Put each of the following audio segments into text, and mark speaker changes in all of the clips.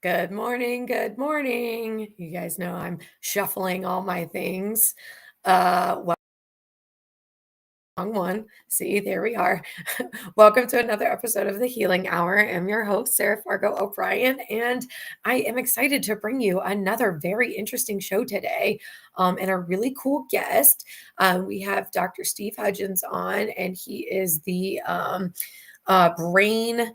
Speaker 1: Good morning. Good morning. You guys know I'm shuffling all my things. Wrong one. See, there we are. Welcome to another episode of the Healing Hour. I'm your host, Sarah Fargo O'Brien, and I am excited to bring you another very interesting show today and a really cool guest. We have Dr. Steve Hudgins on, and he is the brain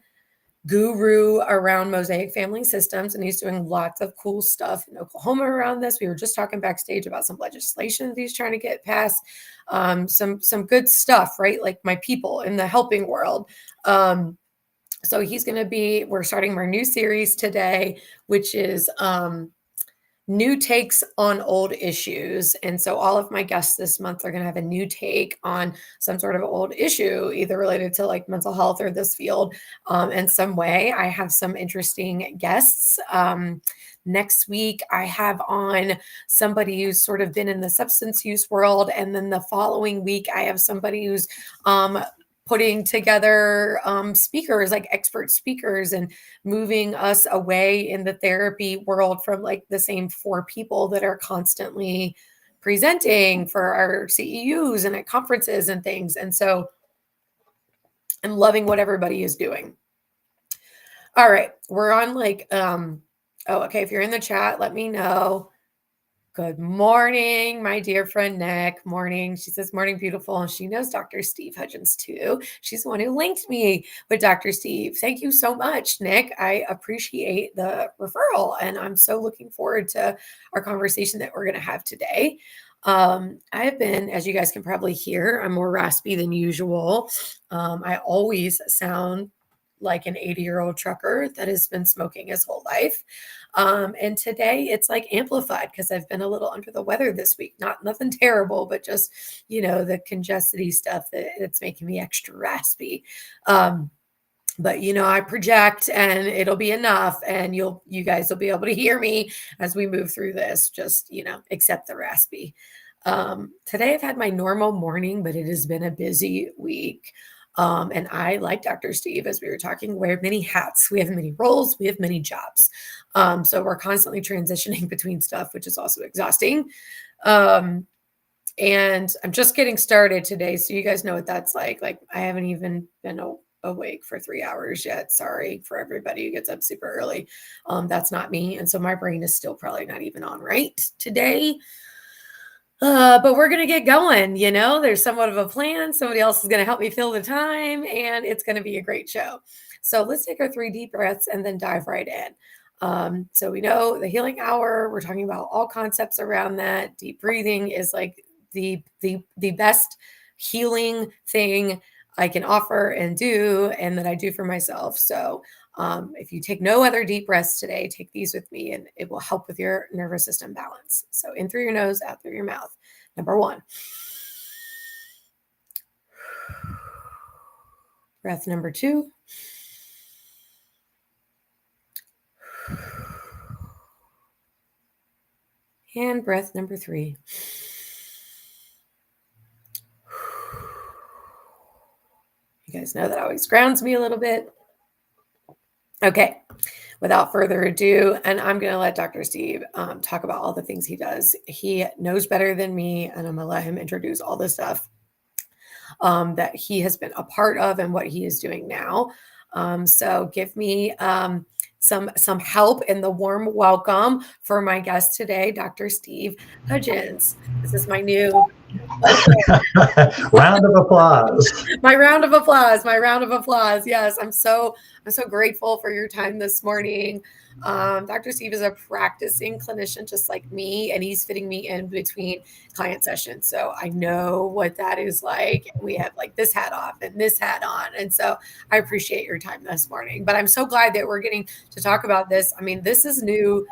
Speaker 1: guru around Mosaic family systems, and he's doing lots of cool stuff in Oklahoma around this. We were just talking backstage about some legislation that he's trying to get passed, some good stuff, right? Like my people in the helping world. So we're starting our new series today, which is new takes on old issues. And so all of my guests this month are going to have a new take on some sort of old issue, either related to like mental health or this field in some way. I have some interesting guests. Next week, I have on somebody who's sort of been in the substance use world. And then the following week, I have somebody who's putting together speakers, like expert speakers, and moving us away in the therapy world from like the same four people that are constantly presenting for our CEUs and at conferences and things. And so I'm loving what everybody is doing. All right, we're on okay, if you're in the chat, let me know. Good morning, my dear friend Nick. Morning. She says, morning, beautiful. And she knows Dr. Steve Hudgins too. She's the one who linked me with Dr. Steve. Thank you so much, Nick. I appreciate the referral. And I'm so looking forward to our conversation that we're going to have today. I have been, as you guys can probably hear, I'm more raspy than usual. I always sound like an 80-year-old trucker that has been smoking his whole life. And today it's like amplified because I've been a little under the weather this week. Nothing terrible, but just, the congested stuff that's making me extra raspy. But I project and it'll be enough, and you guys will be able to hear me as we move through this. Just, accept the raspy. Today I've had my normal morning, but it has been a busy week. And I, like Dr. Steve, as we were talking, wear many hats. We have many roles. We have many jobs. So we're constantly transitioning between stuff, which is also exhausting. And I'm just getting started today. So you guys know what that's like. Like I haven't even been awake for 3 hours yet. Sorry for everybody who gets up super early. That's not me. And so my brain is still probably not even on right today. But we're going to get going. There's somewhat of a plan. Somebody else is going to help me fill the time, and it's going to be a great show. So let's take our 3 deep breaths and then dive right in. So we know the healing hour, we're talking about all concepts around that. Deep breathing is like the best healing thing I can offer and do, and that I do for myself. So if you take no other deep breaths today, take these with me, and it will help with your nervous system balance. So in through your nose, out through your mouth. Number 1. Breath number 2. And breath number 3. You guys know that always grounds me a little bit. Okay, without further ado, and I'm going to let Dr. Steve talk about all the things he does. He knows better than me, and I'm going to let him introduce all the stuff that he has been a part of and what he is doing now. So give me some help in the warm welcome for my guest today, Dr. Steve Hudgins. This is my new
Speaker 2: round of applause.
Speaker 1: My round of applause. Yes, I'm so grateful for your time this morning. Dr. Steve is a practicing clinician just like me, and he's fitting me in between client sessions. So I know what that is like. We have like this hat off and this hat on. And so I appreciate your time this morning. But I'm so glad that we're getting to talk about this. I mean, this is new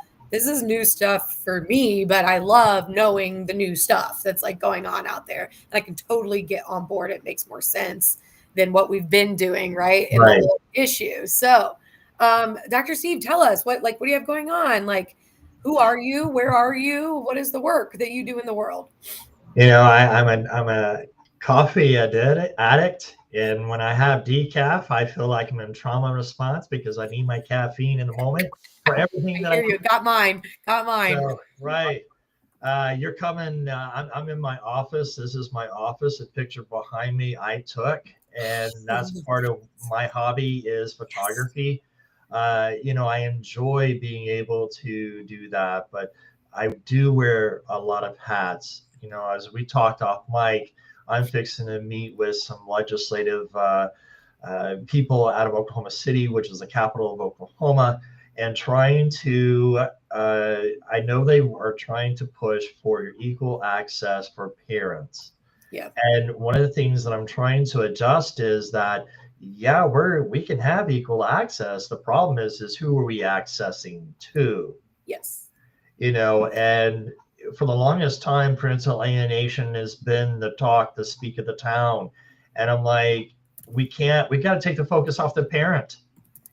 Speaker 1: stuff for me, but I love knowing the new stuff that's like going on out there. And I can totally get on board. It makes more sense than what we've been doing, right? In the whole issue. So, Dr. Steve, tell us what do you have going on? Like, who are you? Where are you? What is the work that you do in the world?
Speaker 2: I'm a Coffee addict. And when I have decaf, I feel like I'm in trauma response because I need my caffeine in the moment for everything
Speaker 1: I
Speaker 2: that I
Speaker 1: hear you. Got mine. Got mine.
Speaker 2: so right. You're coming. I'm in my office. This is my office. A picture behind me I took, and that's part of my hobby is
Speaker 1: Yes.
Speaker 2: photography. I enjoy being able to do that, but I do wear a lot of hats. As we talked off mic, I'm fixing to meet with some legislative people out of Oklahoma City, which is the capital of Oklahoma, and trying to, I know they are trying to push for equal access for parents.
Speaker 1: Yeah.
Speaker 2: And one of the things that I'm trying to adjust is that, yeah, we can have equal access. The problem is who are we accessing to?
Speaker 1: Yes.
Speaker 2: And for the longest time, parental alienation has been the talk, the speak of the town. And I'm like, we got to take the focus off the parent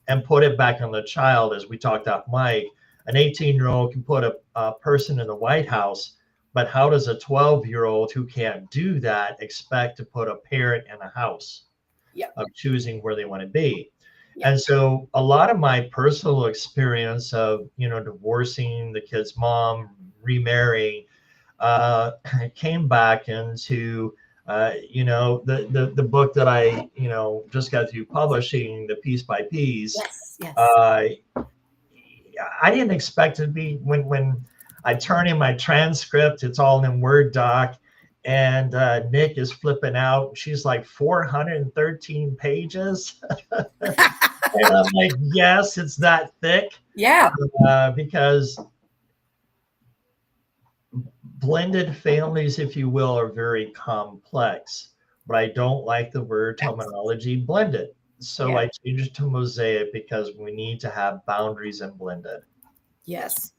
Speaker 2: and put it back on the child. As we talked off mic, an 18-year-old can put a person in the White House, but how does a 12-year-old who can't do that expect to put a parent in a house
Speaker 1: Yeah.
Speaker 2: of choosing where they want to be?
Speaker 1: Yeah.
Speaker 2: And so a lot of my personal experience of, divorcing the kid's mom, remarrying, came back into, the book that I, just got through publishing, the Piece by Piece.
Speaker 1: Yes. Yes.
Speaker 2: Uh, I didn't expect it to be when I turn in my transcript, it's all in Word doc. And Nick is flipping out. She's like 413 pages. And I'm like, yes, it's that thick.
Speaker 1: Yeah.
Speaker 2: Because blended families, if you will, are very complex. But I don't like the word
Speaker 1: Yes.
Speaker 2: terminology blended. So
Speaker 1: Yeah.
Speaker 2: I changed it to mosaic because we need to have boundaries and blended.
Speaker 1: Yes.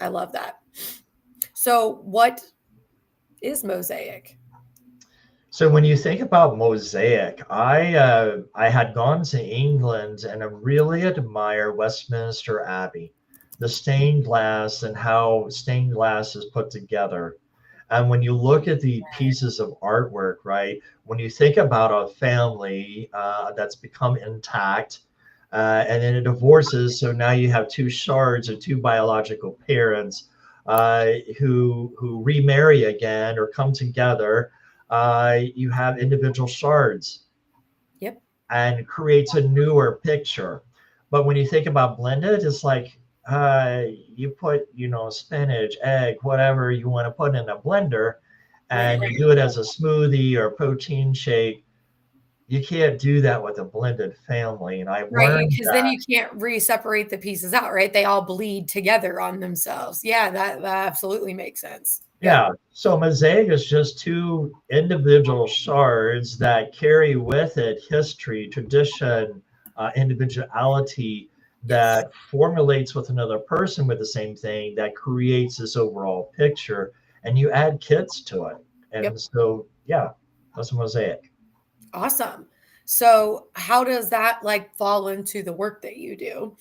Speaker 1: I love that. So, what is Mosaic?
Speaker 2: So when you think about mosaic, I had gone to England and I really admire Westminster Abbey, the stained glass and how stained glass is put together. And when you look at the pieces of artwork, right, when you think about a family that's become intact and then it divorces, so now you have two shards or two biological parents who remarry again or come together. You have individual shards
Speaker 1: Yep.
Speaker 2: and creates a newer picture. But when you think about blended, it's like you put, spinach, egg, whatever you want to put in a blender,
Speaker 1: Right.
Speaker 2: and you do it as a smoothie or protein shake. You can't do that with a blended family. And I've
Speaker 1: Right.
Speaker 2: learned
Speaker 1: Because then
Speaker 2: that.
Speaker 1: you can't re-separate the pieces out, right? They all bleed together on themselves. Yeah, that absolutely makes sense. Yep.
Speaker 2: Yeah. So mosaic is just two individual shards that carry with it history, tradition, individuality
Speaker 1: Yes.
Speaker 2: that formulates with another person with the same thing that creates this overall picture. And you add kids to it. And
Speaker 1: Yep.
Speaker 2: so, yeah, that's a mosaic.
Speaker 1: Awesome. So, how does that like fall into the work that you do?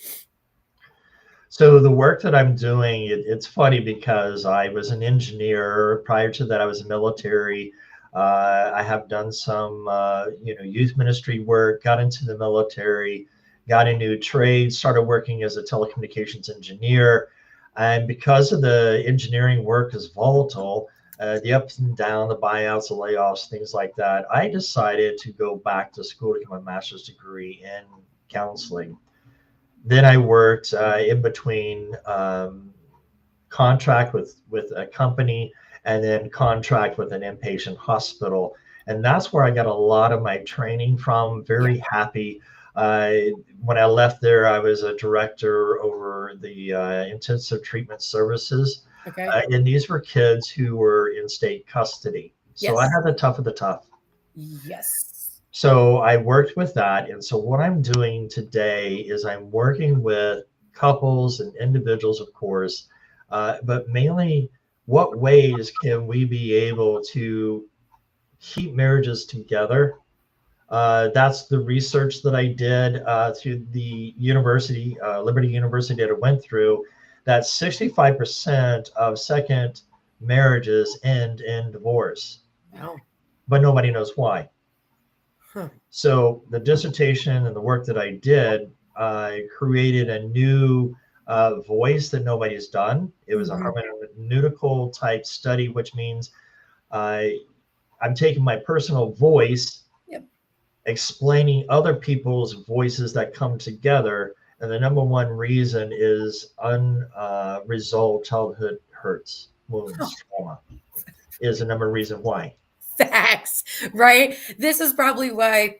Speaker 2: So the work that I'm doing, it's funny because I was an engineer. Prior to that, I was military. I have done some, youth ministry work. Got into the military, got into trade, started working as a telecommunications engineer, and because of the engineering work is volatile, the ups and downs, the buyouts, the layoffs, things like that, I decided to go back to school to get my master's degree in counseling. Then I worked in between contract with a company and then contract with an inpatient hospital, and that's where I got a lot of my training from.
Speaker 1: Yeah.
Speaker 2: Very happy. Uh, when I left there, I was a director over the intensive treatment services,
Speaker 1: Okay.
Speaker 2: and these were kids who were in state custody. So I
Speaker 1: Yes.
Speaker 2: had the tough of the tough.
Speaker 1: Yes.
Speaker 2: So I worked with that. And so what I'm doing today is I'm working with couples and individuals, of course, but mainly what ways can we be able to keep marriages together? That's the research that I did through the university, Liberty University, that I went through, that 65% of second marriages end in divorce,
Speaker 1: Wow.
Speaker 2: but nobody knows why.
Speaker 1: Huh.
Speaker 2: So the dissertation and the work that I did, I created a new voice that nobody's done. It was a
Speaker 1: Mhm.
Speaker 2: hermeneutical type study, which means I I'm taking my personal voice,
Speaker 1: Yep.
Speaker 2: explaining other people's voices that come together. And the number one reason is unresolved childhood hurts,
Speaker 1: Huh.
Speaker 2: wounds, trauma is the number reason why.
Speaker 1: Facts, right? This is probably why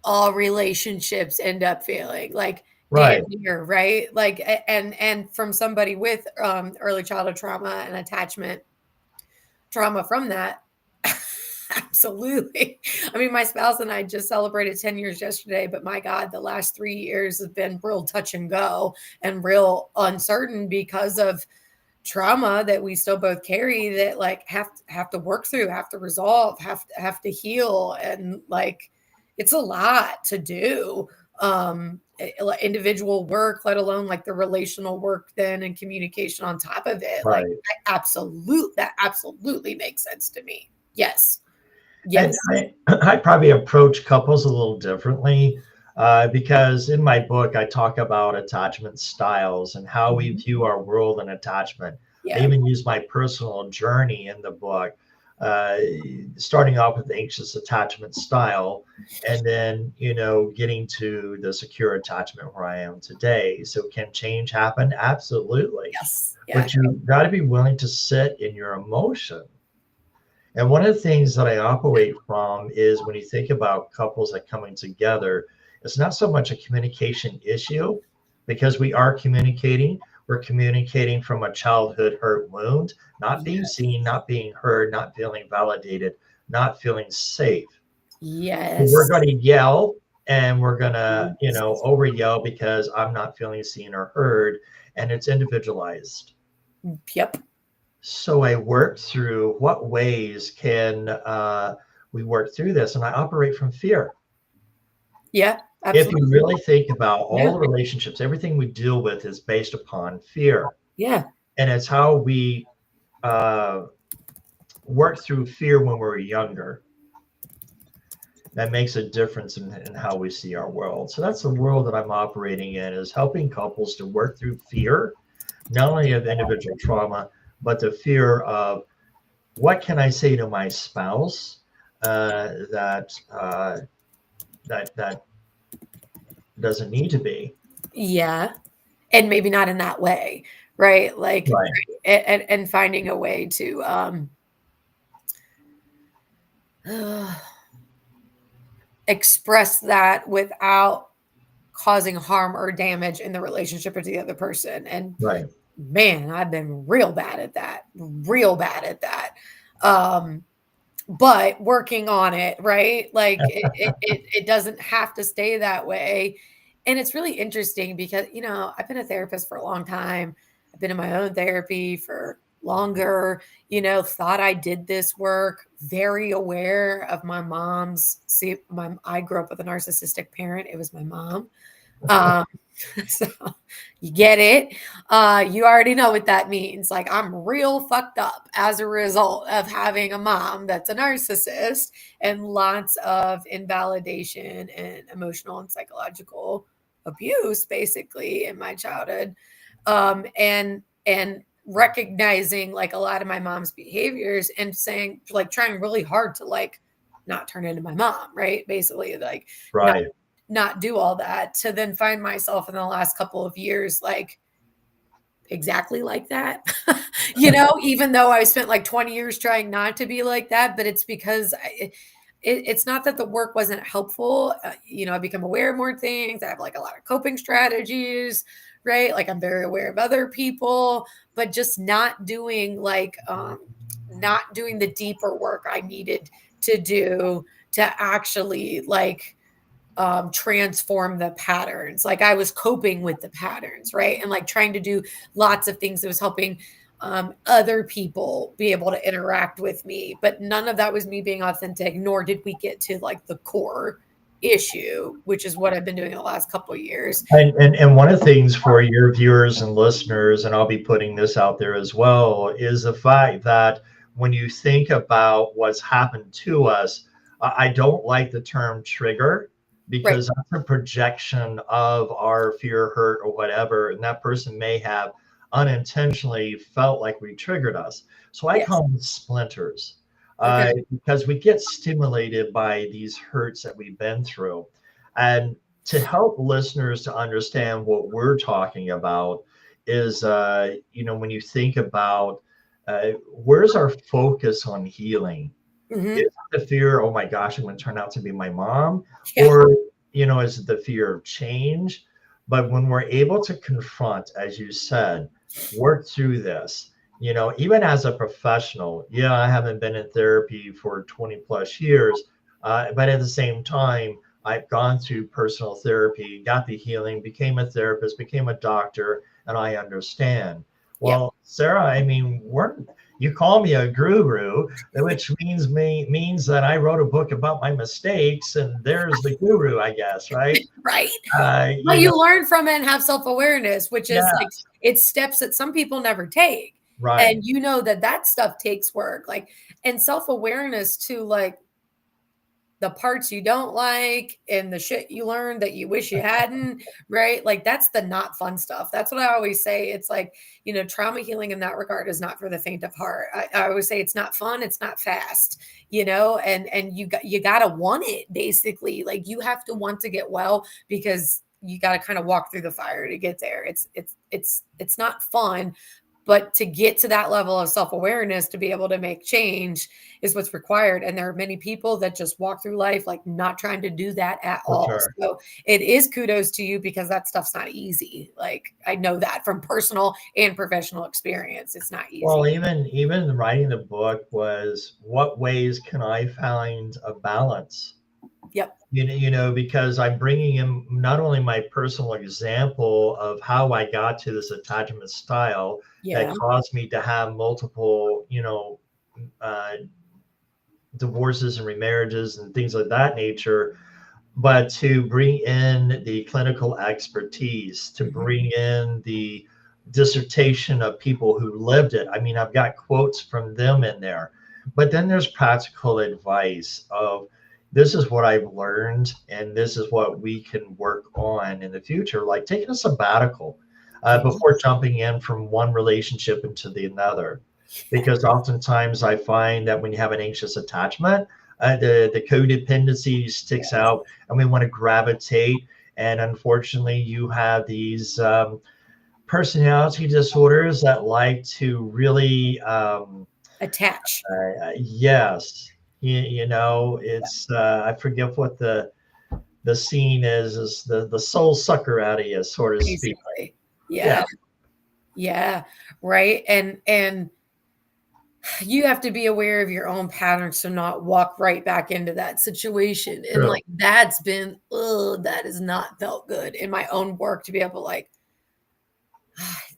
Speaker 1: all relationships end up failing, like, damn
Speaker 2: Right,
Speaker 1: near, right? Like, and from somebody with, early childhood trauma and attachment trauma from that, absolutely. I mean, my spouse and I just celebrated 10 years yesterday, but my God, the last 3 years have been real touch and go and real uncertain because of trauma that we still both carry that like have to work through, have to resolve, have to heal, and like it's a lot to do. Like individual work, let alone like the relational work then and communication on top of it. Like
Speaker 2: right.
Speaker 1: that absolutely makes sense to me. Yes.
Speaker 2: And
Speaker 1: Yes.
Speaker 2: I probably approach couples a little differently because in my book, I talk about attachment styles and how we
Speaker 1: Mhm.
Speaker 2: view our world and attachment. I
Speaker 1: Yeah.
Speaker 2: even use my personal journey in the book, uh, starting off with the anxious attachment style and then, getting to the secure attachment where I am today. So, can change happen? Absolutely.
Speaker 1: Yes. Yeah.
Speaker 2: But you got to be willing to sit in your emotion. And one of the things that I operate from is when you think about couples that coming together, it's not so much a communication issue because we are communicating. We're communicating from a childhood hurt wound, not being
Speaker 1: Yeah.
Speaker 2: seen, not being heard, not feeling validated, not feeling safe. So we're
Speaker 1: Yes.
Speaker 2: going to yell and we're going to,
Speaker 1: Yes.
Speaker 2: over yell because I'm not feeling seen or heard, and it's individualized.
Speaker 1: Yep.
Speaker 2: So I worked through what ways can we work through this, and I operate from fear.
Speaker 1: Yeah.
Speaker 2: If you
Speaker 1: Absolutely.
Speaker 2: really think about
Speaker 1: Yeah.
Speaker 2: all the relationships, everything we deal with is based upon fear,
Speaker 1: Yeah.
Speaker 2: and it's how we uh, work through fear when we're younger that makes a difference in how we see our world. So that's the world that I'm operating in, is helping couples to work through fear, not only of individual trauma, but the fear of what can I say to my spouse that doesn't need to be
Speaker 1: Yeah. And maybe not in that way, right? Like,
Speaker 2: right,
Speaker 1: right, and finding a way to, express that without causing harm or damage in the relationship or to the other person, and
Speaker 2: right,
Speaker 1: man, I've been real bad at that, real bad at that. Um, but working on it, right? Like it doesn't have to stay that way. And it's really interesting because, I've been a therapist for a long time. I've been in my own therapy for longer, thought I did this work, very aware of my mom's see I grew up with a narcissistic parent. It was my mom. Um, so you get it. You already know what that means. Like I'm real fucked up as a result of having a mom that's a narcissist and lots of invalidation and emotional and psychological abuse basically in my childhood. And recognizing like a lot of my mom's behaviors and saying like trying really hard to like not turn into my mom, right? Basically like not
Speaker 2: right,
Speaker 1: not do all that to then find myself in the last couple of years like exactly like that. Even though I spent like 20 years trying not to be like that, but it's because it's not that the work wasn't helpful. I become aware of more things. I have like a lot of coping strategies, right? Like I'm very aware of other people, but just not doing the deeper work I needed to do to actually like transform the patterns. Like I was coping with the patterns, right? And like trying to do lots of things that was helping other people be able to interact with me. But none of that was me being authentic, nor did we get to like the core. issue, which is what I've been doing the last couple of years.
Speaker 2: And one of the things for your viewers and listeners, and I'll be putting this out there as well, is the fact that when you think about what's happened to us, I don't like the term trigger
Speaker 1: Right.
Speaker 2: because that's a projection of our fear, hurt, or whatever. And that person may have unintentionally felt like we triggered us. So I
Speaker 1: Yes.
Speaker 2: call them splinters
Speaker 1: Okay.
Speaker 2: because we get stimulated by these hurts that we've been through. And to help listeners to understand what we're talking about is, when you think about where's our focus on healing? Is
Speaker 1: Hmm.
Speaker 2: it the fear, oh my gosh, I'm going to turn out to be my mom?
Speaker 1: Yeah.
Speaker 2: Or, is it the fear of change? But when we're able to confront, as you said, work through this, even as a professional, yeah, I haven't been in therapy for 20 plus years, but at the same time, I've gone through personal therapy, got the healing, became a therapist, became a doctor, and I understand.
Speaker 1: Yep.
Speaker 2: Well, Sarah, I mean, you call me a guru, which means that I wrote a book about my mistakes, and there's the guru, I guess, right?
Speaker 1: Right.
Speaker 2: Uh,
Speaker 1: Well,
Speaker 2: you know,
Speaker 1: you learn from it and have self-awareness, which is
Speaker 2: yeah,
Speaker 1: like it's steps that some people never take.
Speaker 2: right,
Speaker 1: And you know that that stuff takes work. Like, and self-awareness to like the parts you don't like and the shit you learned that you wish you hadn't, right? Like that's the not fun stuff. That's what I always say. It's like, trauma healing in that regard is not for the faint of heart. I always say it's not fun, it's not fast, and you gotta want it basically. Like you have to want to get well because you got to kind of walk through the fire to get there. It's not fun, but to get to that level of self-awareness to be able to make change is what's required. And there are many people that just walk through life like not trying to do that at
Speaker 2: for
Speaker 1: all.
Speaker 2: sure.
Speaker 1: So it is kudos to you because that stuff's not easy. Like I know that from personal and professional experience. It's not
Speaker 2: Well,
Speaker 1: easy.
Speaker 2: even writing the book was what ways can I find a balance?
Speaker 1: Yep.
Speaker 2: Because I'm bringing in not only my personal example of how I got to this attachment style that
Speaker 1: Yeah.
Speaker 2: caused me to have multiple, uh, divorces and remarriages and things of that nature, but to bring in the clinical expertise, to
Speaker 1: Mhm.
Speaker 2: bring in the dissertation of people who lived it. I mean, I've got quotes from them in there, but then there's practical advice of this is what I've learned and this is what we can work on in the future, like taking a sabbatical
Speaker 1: Yeah.
Speaker 2: before jumping in from one relationship into the another. Because oftentimes I find that when you have an anxious attachment, the codependency sticks
Speaker 1: Yes.
Speaker 2: out and we want to gravitate. And unfortunately, you have these personality disorders that like to really,
Speaker 1: Attach.
Speaker 2: yes, it's I forget what the scene is the soul sucker out of you, so to speak.
Speaker 1: Basically.
Speaker 2: Yeah,
Speaker 1: Yeah. Yeah. Right. And you have to be aware of your own patterns to not walk right back into that situation. And
Speaker 2: true.
Speaker 1: like that's been, that has not felt good in my own work to be able to like,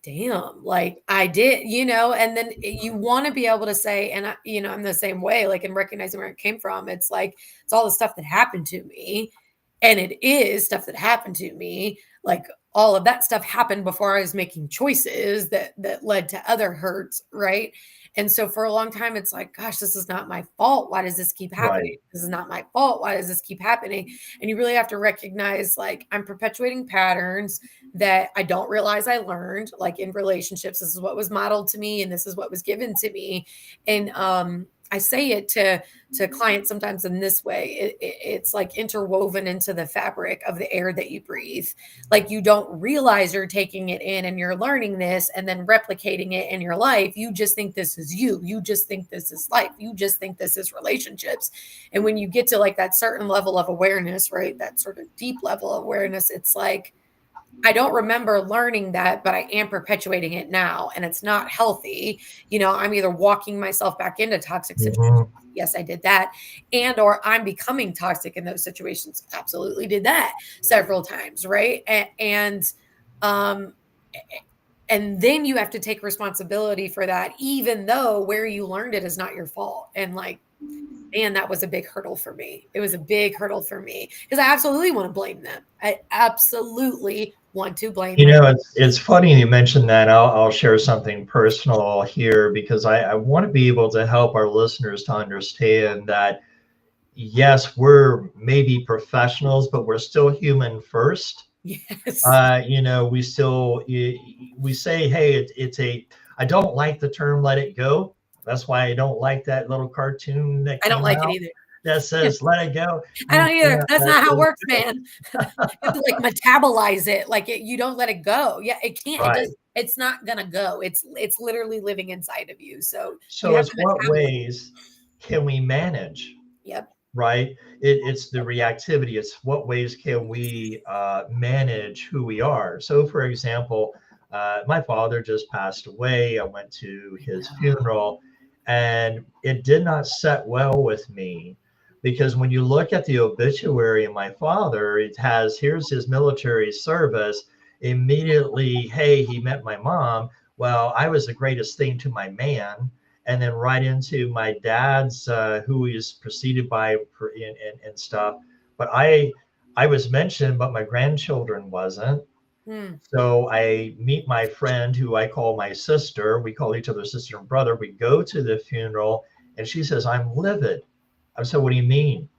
Speaker 1: damn, like I did, and then you want to be able to say, and I'm the same way, like in recognizing where it came from. It's like, it's all the stuff that happened to me. And it is stuff that happened to me. Like all of that stuff happened before I was making choices that led to other hurts, right? And so for a long time, it's like, gosh, this is not my fault. Why does this keep
Speaker 2: Right,
Speaker 1: happening? This is not my fault. Why does this keep happening? And you really have to recognize, like, I'm perpetuating patterns that I don't realize I learned, like in relationships. This is what was modeled to me, and this is what was given to me. And I say it to clients sometimes in this way. It's like interwoven into the fabric of the air that you breathe. Like you don't realize you're taking it in and you're learning this and then replicating it in your life. You just think this is you. You just think this is life. You just think this is relationships. And when you get to like that certain level of awareness, right? That sort of deep level of awareness, it's like, I don't remember learning that, but I am perpetuating it now, and it's not healthy. I'm either walking myself back into toxic situations.
Speaker 2: hmm,
Speaker 1: Yes, I did that. And or I'm becoming toxic in those situations. Absolutely did that several times, right? Um and then you have to take responsibility for that, even though where you learned it is not your fault. And like And that was a big hurdle for me. It was a big hurdle for me because I absolutely want to blame them. I absolutely want to blame
Speaker 2: You
Speaker 1: my.
Speaker 2: know, it's funny you mentioned that. I'll share something personal here because I want to be able to help our listeners to understand that yes, we're maybe professionals, but we're still human first.
Speaker 1: Yes.
Speaker 2: You know, we say, hey, it's a. I don't like the term "let it go." That's why I don't like that little cartoon that
Speaker 1: I don't
Speaker 2: came
Speaker 1: like it
Speaker 2: out
Speaker 1: either.
Speaker 2: that says "let it go."
Speaker 1: I
Speaker 2: You
Speaker 1: don't either.
Speaker 2: can't
Speaker 1: That's
Speaker 2: let
Speaker 1: not how it
Speaker 2: this
Speaker 1: works,
Speaker 2: go.
Speaker 1: man. You have to like metabolize it. Like you don't let it go. Yeah, it can't. It
Speaker 2: Right.
Speaker 1: does. It's not gonna go. It's literally living inside of you. So you
Speaker 2: So
Speaker 1: have
Speaker 2: it's
Speaker 1: to
Speaker 2: what
Speaker 1: metabolize.
Speaker 2: ways can we manage?
Speaker 1: Yep.
Speaker 2: Right? It's the reactivity. It's what ways can we manage who we are. So, for example, my father just passed away. I went to
Speaker 1: I
Speaker 2: his
Speaker 1: know.
Speaker 2: funeral, and it did not set well with me because when you look at the obituary of my father, it has here's his military service. Immediately, hey, he met my mom. Well, I was the greatest thing to my man, and then right into my dad's, who is preceded by and stuff. But I was mentioned, but my grandchildren wasn't.
Speaker 1: Hmm.
Speaker 2: So I meet my friend who I call my sister. We call each other sister and brother. We go to the funeral, and she says, "I'm livid." I said, "What do you mean?"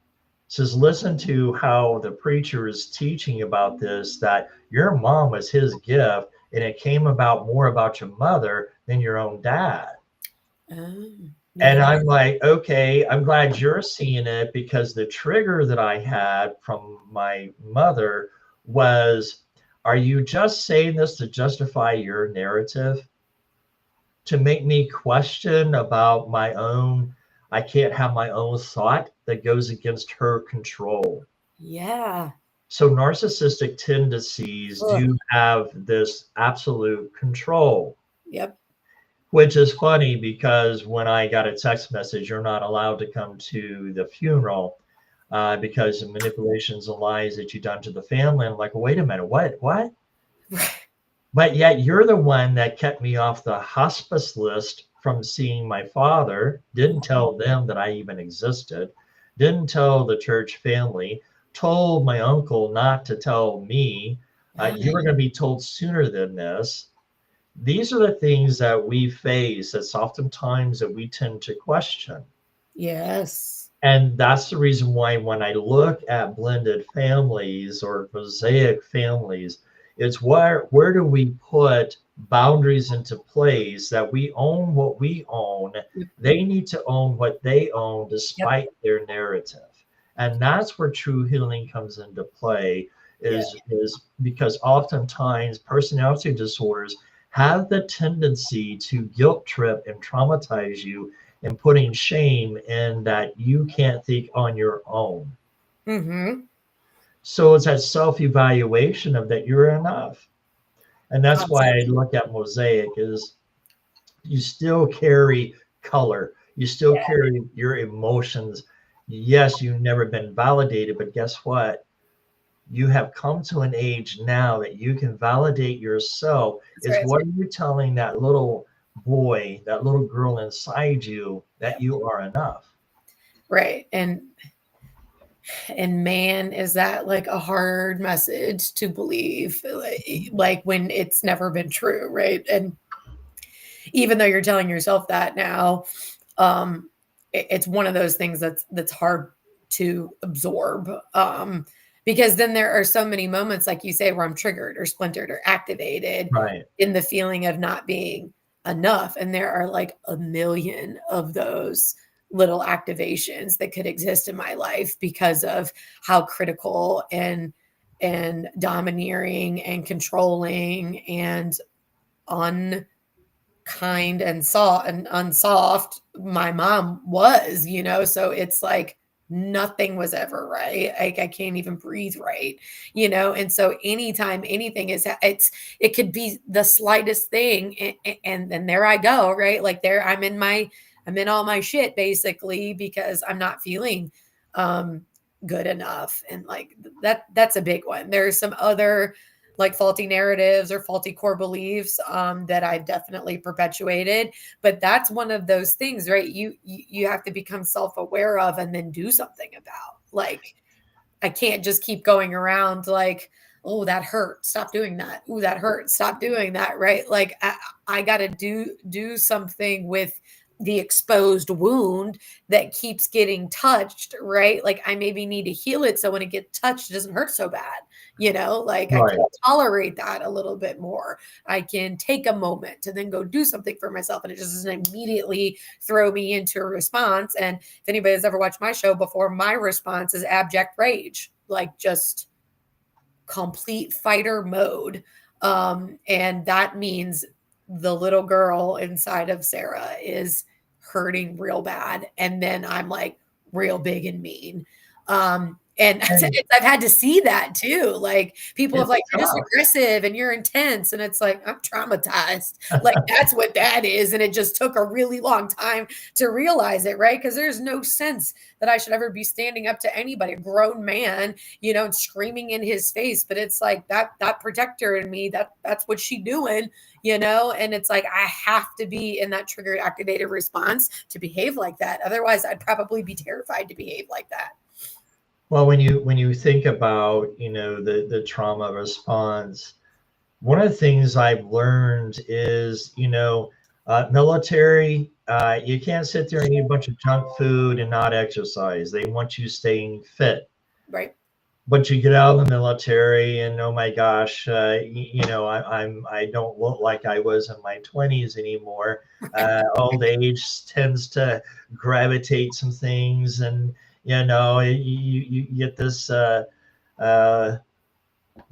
Speaker 2: Says, "Listen to how the preacher is teaching about this. That your mom was his gift, and it came about more about your mother than your own dad." And
Speaker 1: Yeah.
Speaker 2: I'm like, okay, I'm glad you're seeing it because the trigger that I had from my mother was, are you just saying this to justify your narrative? To make me question about my own, I can't have my own thought that goes against her control.
Speaker 1: Yeah.
Speaker 2: So narcissistic tendencies
Speaker 1: Ugh.
Speaker 2: do have this absolute control.
Speaker 1: Yep.
Speaker 2: Which is funny because when I got a text message, you're not allowed to come to the funeral because of manipulations and lies that you've done to the family. I'm like, wait a minute, what? What? But yet you're the one that kept me off the hospice list from seeing my father, didn't tell them that I even existed, didn't tell the church family, told my uncle not to tell me. You were going to be told sooner than this. These are the things that we face that's oftentimes that we tend to question.
Speaker 1: Yes.
Speaker 2: And that's the reason why when I look at blended families or mosaic families, it's where do we put boundaries into place that we own what we own,
Speaker 1: Yep.
Speaker 2: they need to own what they own
Speaker 1: Yep.
Speaker 2: despite their narrative. And that's where true healing comes into play
Speaker 1: Yeah.
Speaker 2: is because oftentimes personality disorders have the tendency to guilt trip and traumatize you and putting shame in that you can't think on your own.
Speaker 1: Mm-hmm.
Speaker 2: So it's that self-evaluation of that you're enough. And that's why I
Speaker 1: Constantly.
Speaker 2: look at Mosaic is you still carry color. You still
Speaker 1: Yeah.
Speaker 2: carry your emotions. Yes, you've never been validated, but guess what? You have come to an age now that you can validate yourself.
Speaker 1: That's
Speaker 2: Is
Speaker 1: right.
Speaker 2: what are you telling that little boy, that little girl inside you that
Speaker 1: Yep.
Speaker 2: you are enough?
Speaker 1: Right. And man, is that like a hard message to believe, like when it's never been true, right? And even though you're telling yourself that now, it's one of those things that's hard to absorb. Because then there are so many moments, like you say, where I'm triggered or splintered or activated
Speaker 2: Right.
Speaker 1: in the feeling of not being enough. And there are like a million of those little activations that could exist in my life because of how critical and domineering and controlling and unkind and soft and unsoft my mom was, so it's like nothing was ever right. Like I can't even breathe right, and so anytime anything it could be the slightest thing, and then there I go, right? Like there I'm in all my shit basically because I'm not feeling good enough. And like that's a big one. There's some other like faulty narratives or faulty core beliefs that I've definitely perpetuated. But that's one of those things, right? You have to become self-aware of and then do something about. Like, I can't just keep going around like, oh, that hurt. Stop doing that. Ooh, that hurt. Stop doing that. Right. Like I gotta do something with the exposed wound that keeps getting touched, right? Like I maybe need to heal it so when it gets touched, it doesn't hurt so bad. Like I
Speaker 2: Right.
Speaker 1: can tolerate that a little bit more. I can take a moment to then go do something for myself and it just doesn't immediately throw me into a response. And if anybody has ever watched my show before, my response is abject rage, like just complete fighter mode. And that means the little girl inside of Sarah is hurting real bad. And then I'm like real big and mean. And
Speaker 2: And
Speaker 1: I've had to see that too. Like people have
Speaker 2: it's
Speaker 1: like, you're just
Speaker 2: tough.
Speaker 1: aggressive and you're intense. And it's like, I'm traumatized. Like that's what that is. And it just took a really long time to realize it, right? Because there's no sense that I should ever be standing up to anybody, a grown man, and screaming in his face. But it's like that protector in me, that's what she doing, and it's like I have to be in that trigger activated response to behave like that. Otherwise, I'd probably be terrified to behave like that.
Speaker 2: Well, when you think about the trauma response, one of the things I've learned is military. You can't sit there and eat a bunch of junk food and not exercise. They want you staying fit.
Speaker 1: Right.
Speaker 2: But you get out of the military and oh my gosh, I don't look like I was in my 20s anymore. Old age tends to gravitate some things, and you get this uh,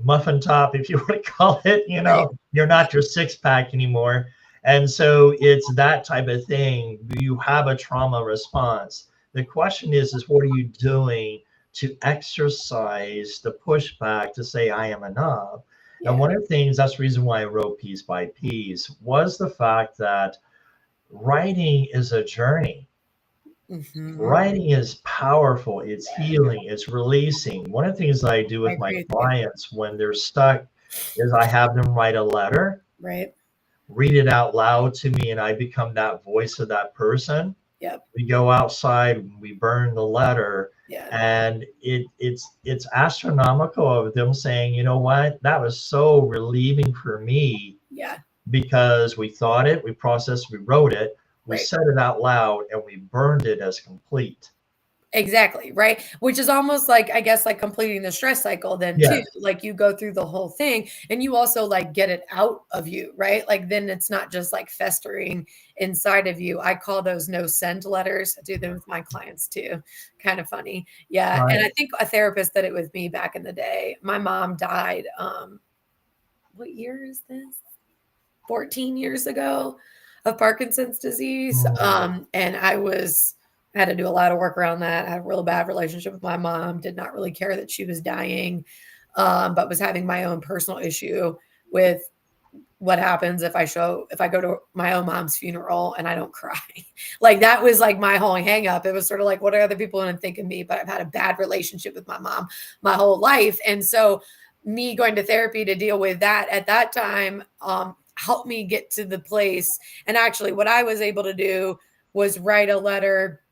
Speaker 2: muffin top, if you want to call it.
Speaker 1: Right.
Speaker 2: You're not your six pack anymore, and so it's that type of thing. You have a trauma response. The question is what are you doing to exercise the pushback to say I am enough? And
Speaker 1: Yeah.
Speaker 2: one of the things, that's the reason why I wrote Piece by Piece, was the fact that writing is a journey.
Speaker 1: Hmm.
Speaker 2: Writing is powerful, it's healing, it's releasing. One of the things that I do
Speaker 1: I
Speaker 2: with my
Speaker 1: agree with you.
Speaker 2: clients when they're stuck is I have them write a letter,
Speaker 1: Right.
Speaker 2: read it out loud to me, and I become that voice of that person.
Speaker 1: Yep.
Speaker 2: We go outside, we burn the letter,
Speaker 1: Yeah.
Speaker 2: and it's astronomical of them saying, you know what, that was so relieving for me
Speaker 1: Yeah.
Speaker 2: because we thought it, we processed, we wrote it, we
Speaker 1: Right.
Speaker 2: said it out loud, and we burned it as complete.
Speaker 1: Exactly, right? Which is almost like, I guess, like completing the stress cycle then too.
Speaker 2: Yes.
Speaker 1: Like you go through the whole thing and you also like get it out of you, right? Like then it's not just like festering inside of you. I call those no send letters. I do them with my clients too. Kind of funny. Yeah. And
Speaker 2: Right.
Speaker 1: I think a therapist did it with me back in the day. My mom died. What year is this? 14 years ago of Parkinson's disease.
Speaker 2: Mm,
Speaker 1: And I had to do a lot of work around that. I had a real bad relationship with my mom, did not really care that she was dying, but was having my own personal issue with what happens if I go to my own mom's funeral and I don't cry. Like that was like my whole hang up. It was sort of like, what are other people going to think of me? But I've had a bad relationship with my mom my whole life. And so me going to therapy to deal with that at that time helped me get to the place. And actually what I was able to do was write a letter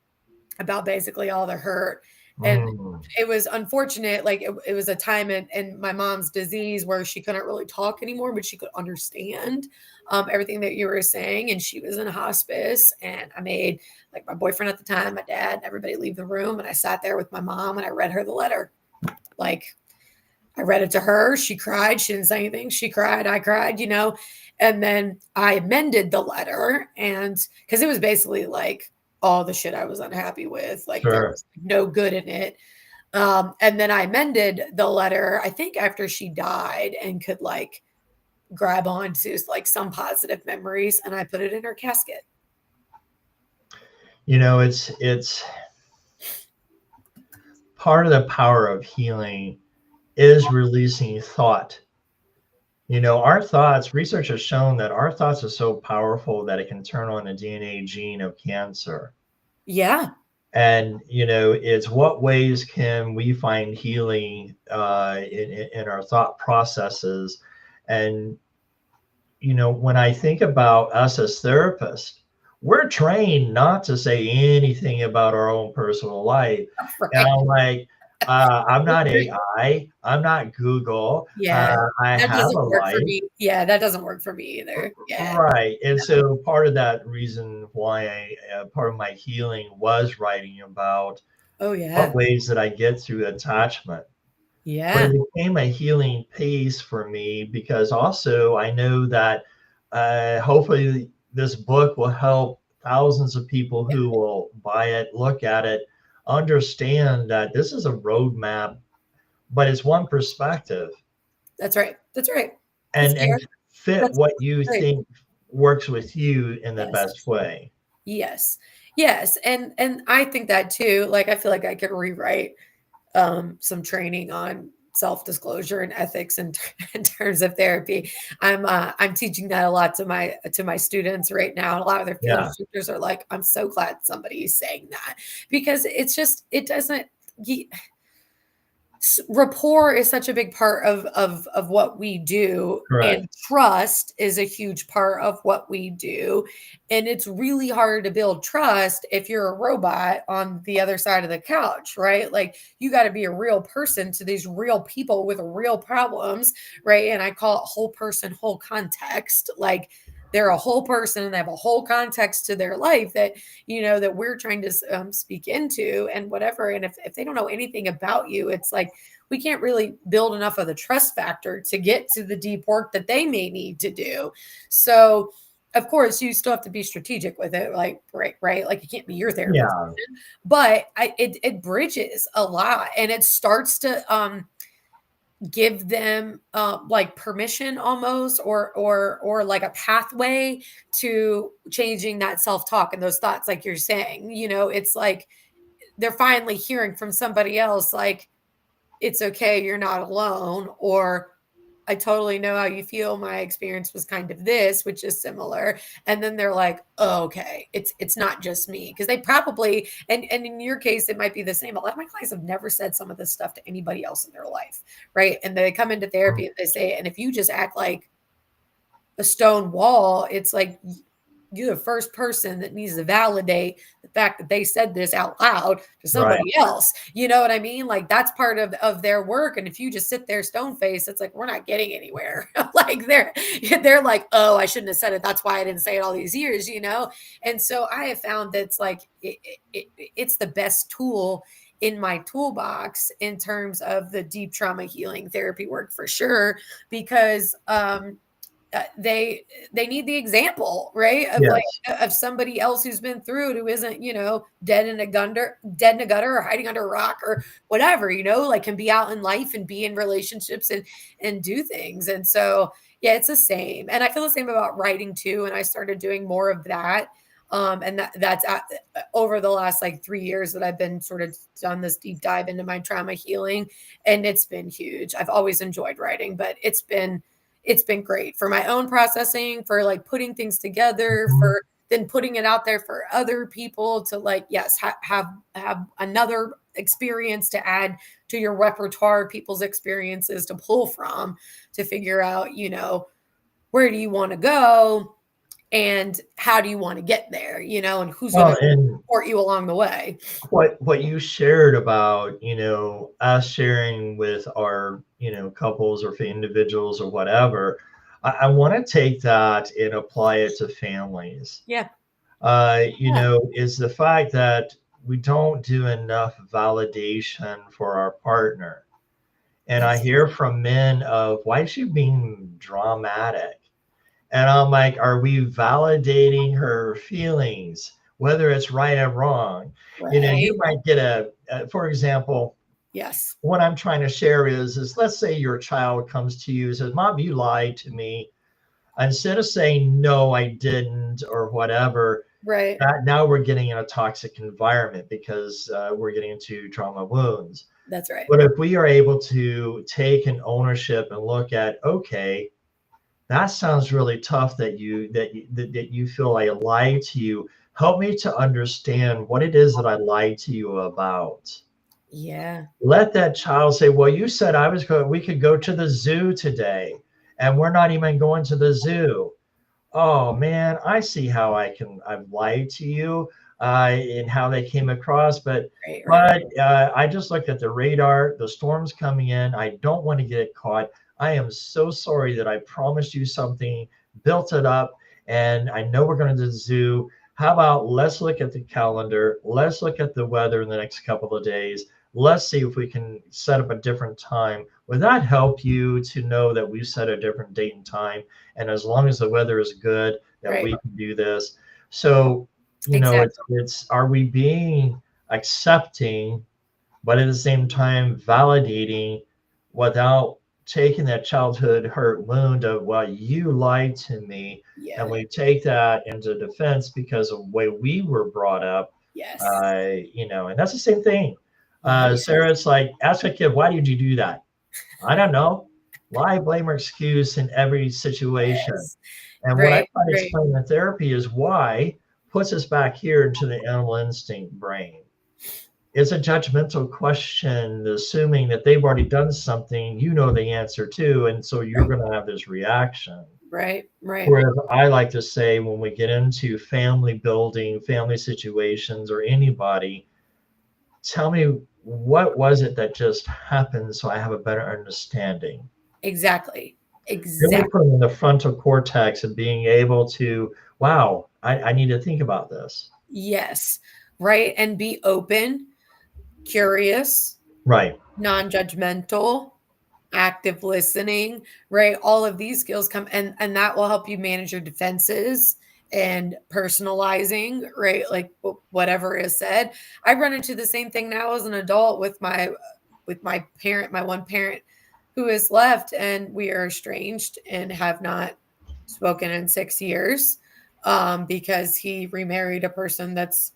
Speaker 1: about basically all the hurt. And
Speaker 2: mm.
Speaker 1: it was unfortunate. Like it was a time in my mom's disease where she couldn't really talk anymore, but she could understand everything that you were saying. And she was in hospice. And I made like my boyfriend at the time, my dad, everybody leave the room. And I sat there with my mom and I read her the letter. Like I read it to her. She cried. She didn't say anything. She cried. I cried. And then I amended the letter. And because it was basically like all the shit I was unhappy with, like there
Speaker 2: Sure.
Speaker 1: was no good in it. And then I amended the letter, I think after she died and could like grab onto like some positive memories. And I put it in her casket.
Speaker 2: It's part of the power of healing is releasing thought. Our thoughts, research has shown that our thoughts are so powerful that it can turn on the DNA gene of cancer.
Speaker 1: Yeah.
Speaker 2: And it's what ways can we find healing in our thought processes. And when I think about us as therapists, we're trained not to say anything about our own personal life. And
Speaker 1: Right.
Speaker 2: I'm like, I'm not AI, I'm not Google,
Speaker 1: Yeah.
Speaker 2: I
Speaker 1: That
Speaker 2: have
Speaker 1: doesn't
Speaker 2: a
Speaker 1: work for
Speaker 2: life.
Speaker 1: me. Yeah, that doesn't work for me either. Yeah.
Speaker 2: Right. And so part of that reason why part of my healing was writing about
Speaker 1: Oh,
Speaker 2: what
Speaker 1: yeah.
Speaker 2: ways that I get through attachment. But it
Speaker 1: Yeah.
Speaker 2: became a healing piece for me because also I know that hopefully this book will help thousands of people
Speaker 1: Yeah.
Speaker 2: who will buy it, look at it, understand that this is a roadmap, but it's one perspective,
Speaker 1: That's right. That's right. That's
Speaker 2: and
Speaker 1: fair.
Speaker 2: fit
Speaker 1: That's
Speaker 2: what you
Speaker 1: great.
Speaker 2: think works with you in the
Speaker 1: Yes.
Speaker 2: best way.
Speaker 1: Yes. Yes. And I think that too. Like I feel like I could rewrite some training on self-disclosure and ethics in, in terms of therapy. I'm teaching that a lot to my students right now. And a lot of their field
Speaker 2: Yeah.
Speaker 1: instructors are like, I'm so glad somebody's saying that because it's just it doesn't rapport is such a big part of what we do, and
Speaker 2: Correct.
Speaker 1: trust is a huge part of what we do, and it's really hard to build trust if you're a robot on the other side of the couch, right? Like you got to be a real person to these real people with real problems, right? And I call it whole person whole context. Like they're a whole person and they have a whole context to their life that that we're trying to speak into and whatever. And if they don't know anything about you, it's like we can't really build enough of the trust factor to get to the deep work that they may need to do. So of course you still have to be strategic with it, like right, like you can't be your therapist,
Speaker 2: Yeah.
Speaker 1: but it bridges a lot and it starts to give them like permission almost or like a pathway to changing that self-talk and those thoughts like you're saying. It's like they're finally hearing from somebody else like it's okay, you're not alone, or I totally know how you feel. My experience was kind of this, which is similar. And then they're like, oh, okay, it's not just me. Because they probably, and in your case, it might be the same. A lot of my clients have never said some of this stuff to anybody else in their life. Right. And they come into therapy and they say, and if you just act like a stone wall, it's like you're the first person that needs to validate the fact that they said this out loud to
Speaker 2: Right.
Speaker 1: somebody else. You know what I mean? Like that's part of their work. And if you just sit there stone faced, it's like we're not getting anywhere. Like they're like, oh, I shouldn't have said it. That's why I didn't say it all these years. And so I have found that it's like it's the best tool in my toolbox in terms of the deep trauma healing therapy work for sure, because they need the example, right, of like
Speaker 2: Yes.
Speaker 1: of somebody else who's been through it, who isn't dead in a gutter or hiding under a rock or whatever, like can be out in life and be in relationships and do things. And so yeah, it's the same, and I feel the same about writing too, and I started doing more of that. And that's over the last like 3 years that I've been sort of done this deep dive into my trauma healing, and it's been huge. I've always enjoyed writing, but it's been great for my own processing, for like putting things together,
Speaker 2: Mhm.
Speaker 1: for then putting it out there for other people to like, yes, have another experience to add to your repertoire, people's experiences to pull from to figure out, where do you want to go and how do you want to get there, and who's going
Speaker 2: Well,
Speaker 1: to
Speaker 2: and
Speaker 1: support you along the way.
Speaker 2: what you shared about us sharing with our couples or for individuals or whatever, I want to take that and apply it to families.
Speaker 1: Yeah. Yeah.
Speaker 2: Is the fact that we don't do enough validation for our partner. And I
Speaker 1: Yes.
Speaker 2: hear from men of, why is she being dramatic? And I'm like, are we validating her feelings, whether it's right or wrong? You
Speaker 1: Right.
Speaker 2: might get for example,
Speaker 1: Yes.
Speaker 2: what I'm trying to share is let's say your child comes to you and says, Mom, you lied to me. Instead of saying, no, I didn't, or whatever,
Speaker 1: Right.
Speaker 2: now we're getting in a toxic environment because we're getting into trauma wounds.
Speaker 1: That's right.
Speaker 2: But if we are able to take an ownership and look at, okay, that sounds really tough that you feel I lied to you. Help me to understand what it is that I lied to you about.
Speaker 1: Yeah.
Speaker 2: Let that child say, well, you said I was going, we could go to the zoo today, and we're not even going to the zoo. Oh man, I see how I've lied to you and how they came across, but
Speaker 1: Right, right,
Speaker 2: I just looked at the radar. The storm's coming in. I don't want to get caught. I am so sorry that I promised you something, built it up, and I know we're going to the zoo. How about let's look at the calendar? Let's look at the weather in the next couple of days. Let's see if we can set up a different time. Would that help you to know that we've set a different date and time? And as long as the weather is good, that
Speaker 1: right.
Speaker 2: we can do this. So,
Speaker 1: Exactly.
Speaker 2: it's are we being accepting, but at the same time validating without taking that childhood hurt wound of, well, you lied to me, and
Speaker 1: Yeah.
Speaker 2: we take that into defense because of the way we were brought up.
Speaker 1: Yes.
Speaker 2: And that's the same thing.
Speaker 1: Yes.
Speaker 2: Sarah, it's like, ask a kid, why did you do that? I don't know. Lie, blame, or excuse in every situation.
Speaker 1: Yes.
Speaker 2: And what I
Speaker 1: Right,
Speaker 2: try to
Speaker 1: right.
Speaker 2: explain in therapy is why puts us back here into the animal instinct brain. It's a judgmental question, assuming that they've already done something, you know the answer to, and so you're
Speaker 1: Right,
Speaker 2: going to have this reaction.
Speaker 1: right, right.
Speaker 2: Whereas I like to say, when we get into family building, family situations, or anybody, tell me what was it that just happened so I have a better understanding.
Speaker 1: Exactly.
Speaker 2: Really
Speaker 1: Exactly.
Speaker 2: putting in the frontal cortex and being able to, wow, I need to think about this.
Speaker 1: Yes. Right. And be open, curious,
Speaker 2: Right.
Speaker 1: non-judgmental, active listening, right? All of these skills come and that will help you manage your defenses and personalizing, right? Like whatever is said. I run into the same thing now as an adult with my parent, my one parent who has left, and we are estranged and have not spoken in 6 years because he remarried a person that's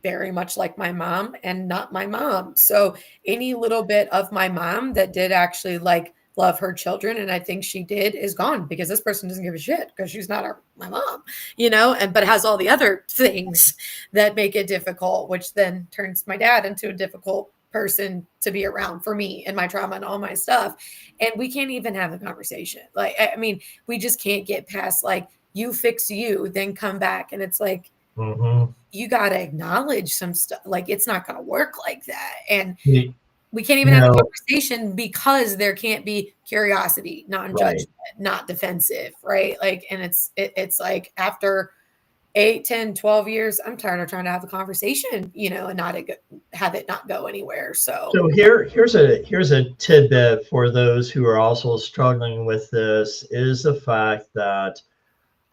Speaker 1: very much like my mom and not my mom. So any little bit of my mom that did actually like love her children, and I think she did, is gone because this person doesn't give a shit because she's not my mom, and but has all the other things that make it difficult, which then turns my dad into a difficult person to be around for me and my trauma and all my stuff. And we can't even have a conversation. Like, I mean, we just can't get past like, you fix you, then come back. And it's like,
Speaker 2: Mm-hmm.
Speaker 1: you got to acknowledge some stuff. Like, it's not going to work like that. And
Speaker 2: You,
Speaker 1: we can't even
Speaker 2: you
Speaker 1: have a
Speaker 2: know,
Speaker 1: conversation because there can't be curiosity, non-judgment,
Speaker 2: right.
Speaker 1: not defensive, right? Like, and it's like after 8, 10, 12 years, I'm tired of trying to have a conversation, and not have it not go anywhere. So
Speaker 2: So here's a tidbit for those who are also struggling with this is the fact that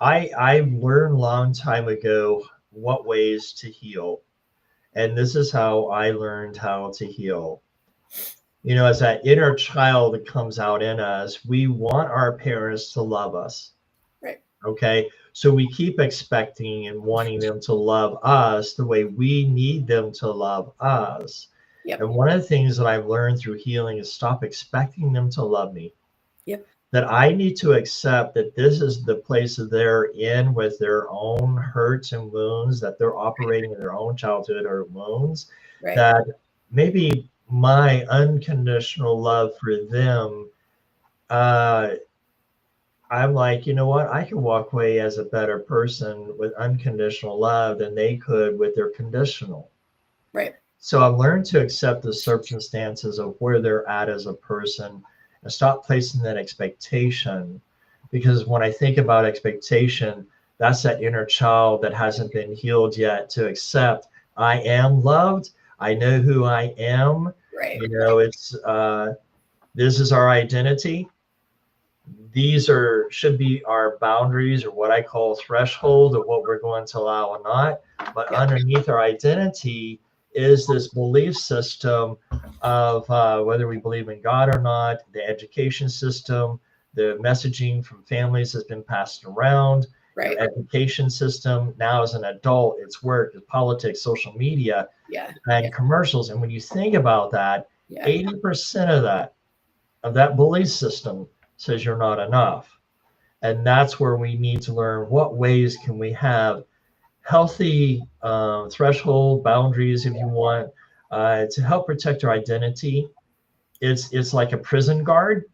Speaker 2: I learned a long time ago what ways to heal. And this is how I learned how to heal. As that inner child that comes out in us, we want our parents to love us.
Speaker 1: right.
Speaker 2: Okay. So we keep expecting and wanting them to love us the way we need them to love us.
Speaker 1: Yep.
Speaker 2: And one of the things that I've learned through healing is stop expecting them to love me.
Speaker 1: Yep.
Speaker 2: That I need to accept that this is the place that they're in with their own hurts and wounds, that they're operating in their own childhood or wounds,
Speaker 1: Right.
Speaker 2: that maybe my unconditional love for them, uh, I'm like, you know what? I can walk away as a better person with unconditional love than they could with their conditional.
Speaker 1: Right.
Speaker 2: So I've learned to accept the circumstances of where they're at as a person and stop placing that expectation. Because when I think about expectation, that's that inner child that hasn't been healed yet to accept I am loved. I know who I am.
Speaker 1: Right.
Speaker 2: It's this is our identity. These are should be our boundaries or what I call threshold of what we're going to allow or not. But
Speaker 1: Yep.
Speaker 2: underneath our identity is this belief system of whether we believe in God or not, the education system, the messaging from families has been passed around, your
Speaker 1: Right.
Speaker 2: education system. Now, as an adult, it's work, it's politics, social media,
Speaker 1: Yeah. Yeah.
Speaker 2: and commercials. And when you think about that,
Speaker 1: Yeah.
Speaker 2: 80% of that belief system says you're not enough. And that's where we need to learn what ways can we have healthy threshold boundaries, if you want, to help protect our identity. It's like a prison guard,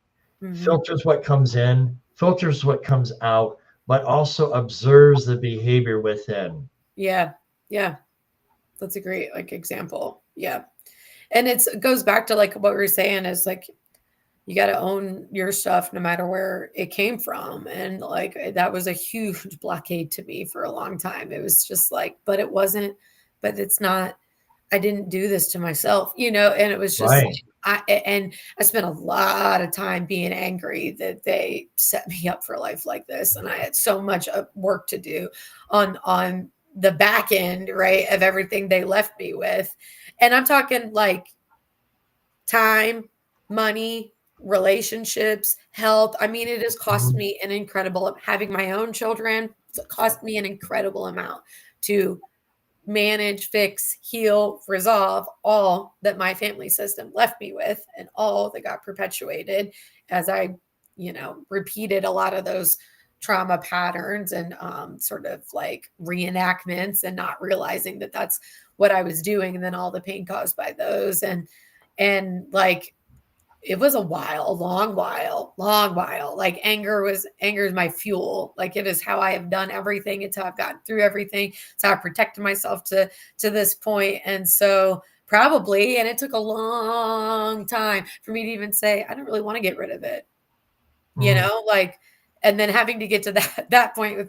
Speaker 1: Hmm.
Speaker 2: filters what comes in, filters what comes out, but also observes the behavior within.
Speaker 1: Yeah. Yeah. That's a great like example. Yeah. And it goes back to like what we were saying is like you got to own your stuff no matter where it came from. And like that was a huge blockade to me for a long time. It was just like, but it wasn't, but it's not, I didn't do this to myself, and it was just
Speaker 2: Right.
Speaker 1: like, and I spent a lot of time being angry that they set me up for life like this. And I had so much work to do on the back end, right, of everything they left me with. And I'm talking like time, money, relationships, health. I mean, it has cost
Speaker 2: Mhm.
Speaker 1: me an incredible having my own children. It's cost me an incredible amount to manage, fix, heal, resolve all that my family system left me with and all that got perpetuated as I, repeated a lot of those trauma patterns and sort of like reenactments and not realizing that that's what I was doing and then all the pain caused by those and like it was a while, a long while. Like anger is my fuel. Like it is how I have done everything. It's how I've gotten through everything. It's how I protected myself to this point. And so probably, and it took a long time for me to even say, I don't really want to get rid of it.
Speaker 2: Mhm.
Speaker 1: Like and then having to get to that point with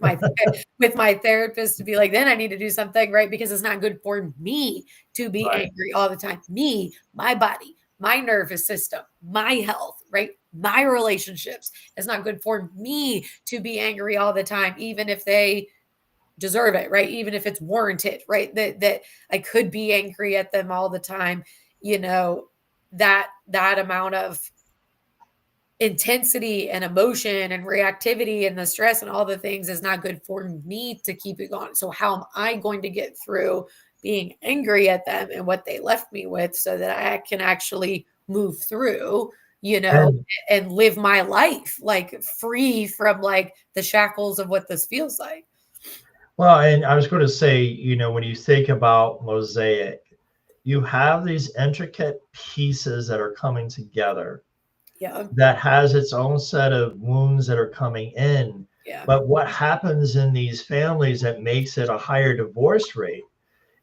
Speaker 1: my therapist to be like, then I need to do something, right? Because it's not good for me to be
Speaker 2: Right.
Speaker 1: angry all the time. Me, my body, my nervous system, my health, right? My relationships. It's not good for me to be angry all the time, even if they deserve it, right? Even if it's warranted, right? That I could be angry at them all the time, you know, that amount of intensity and emotion and reactivity and the stress and all the things is not good for me to keep it going. So how am I going to get through being angry at them and what they left me with so that I can actually move through,
Speaker 2: And
Speaker 1: and live my life like free from like the shackles of what this feels like.
Speaker 2: well, and I was going to say, when you think about Mosaic, you have these intricate pieces that are coming together
Speaker 1: Yeah.
Speaker 2: that has its own set of wounds that are coming in.
Speaker 1: Yeah.
Speaker 2: But what happens in these families that makes it a higher divorce rate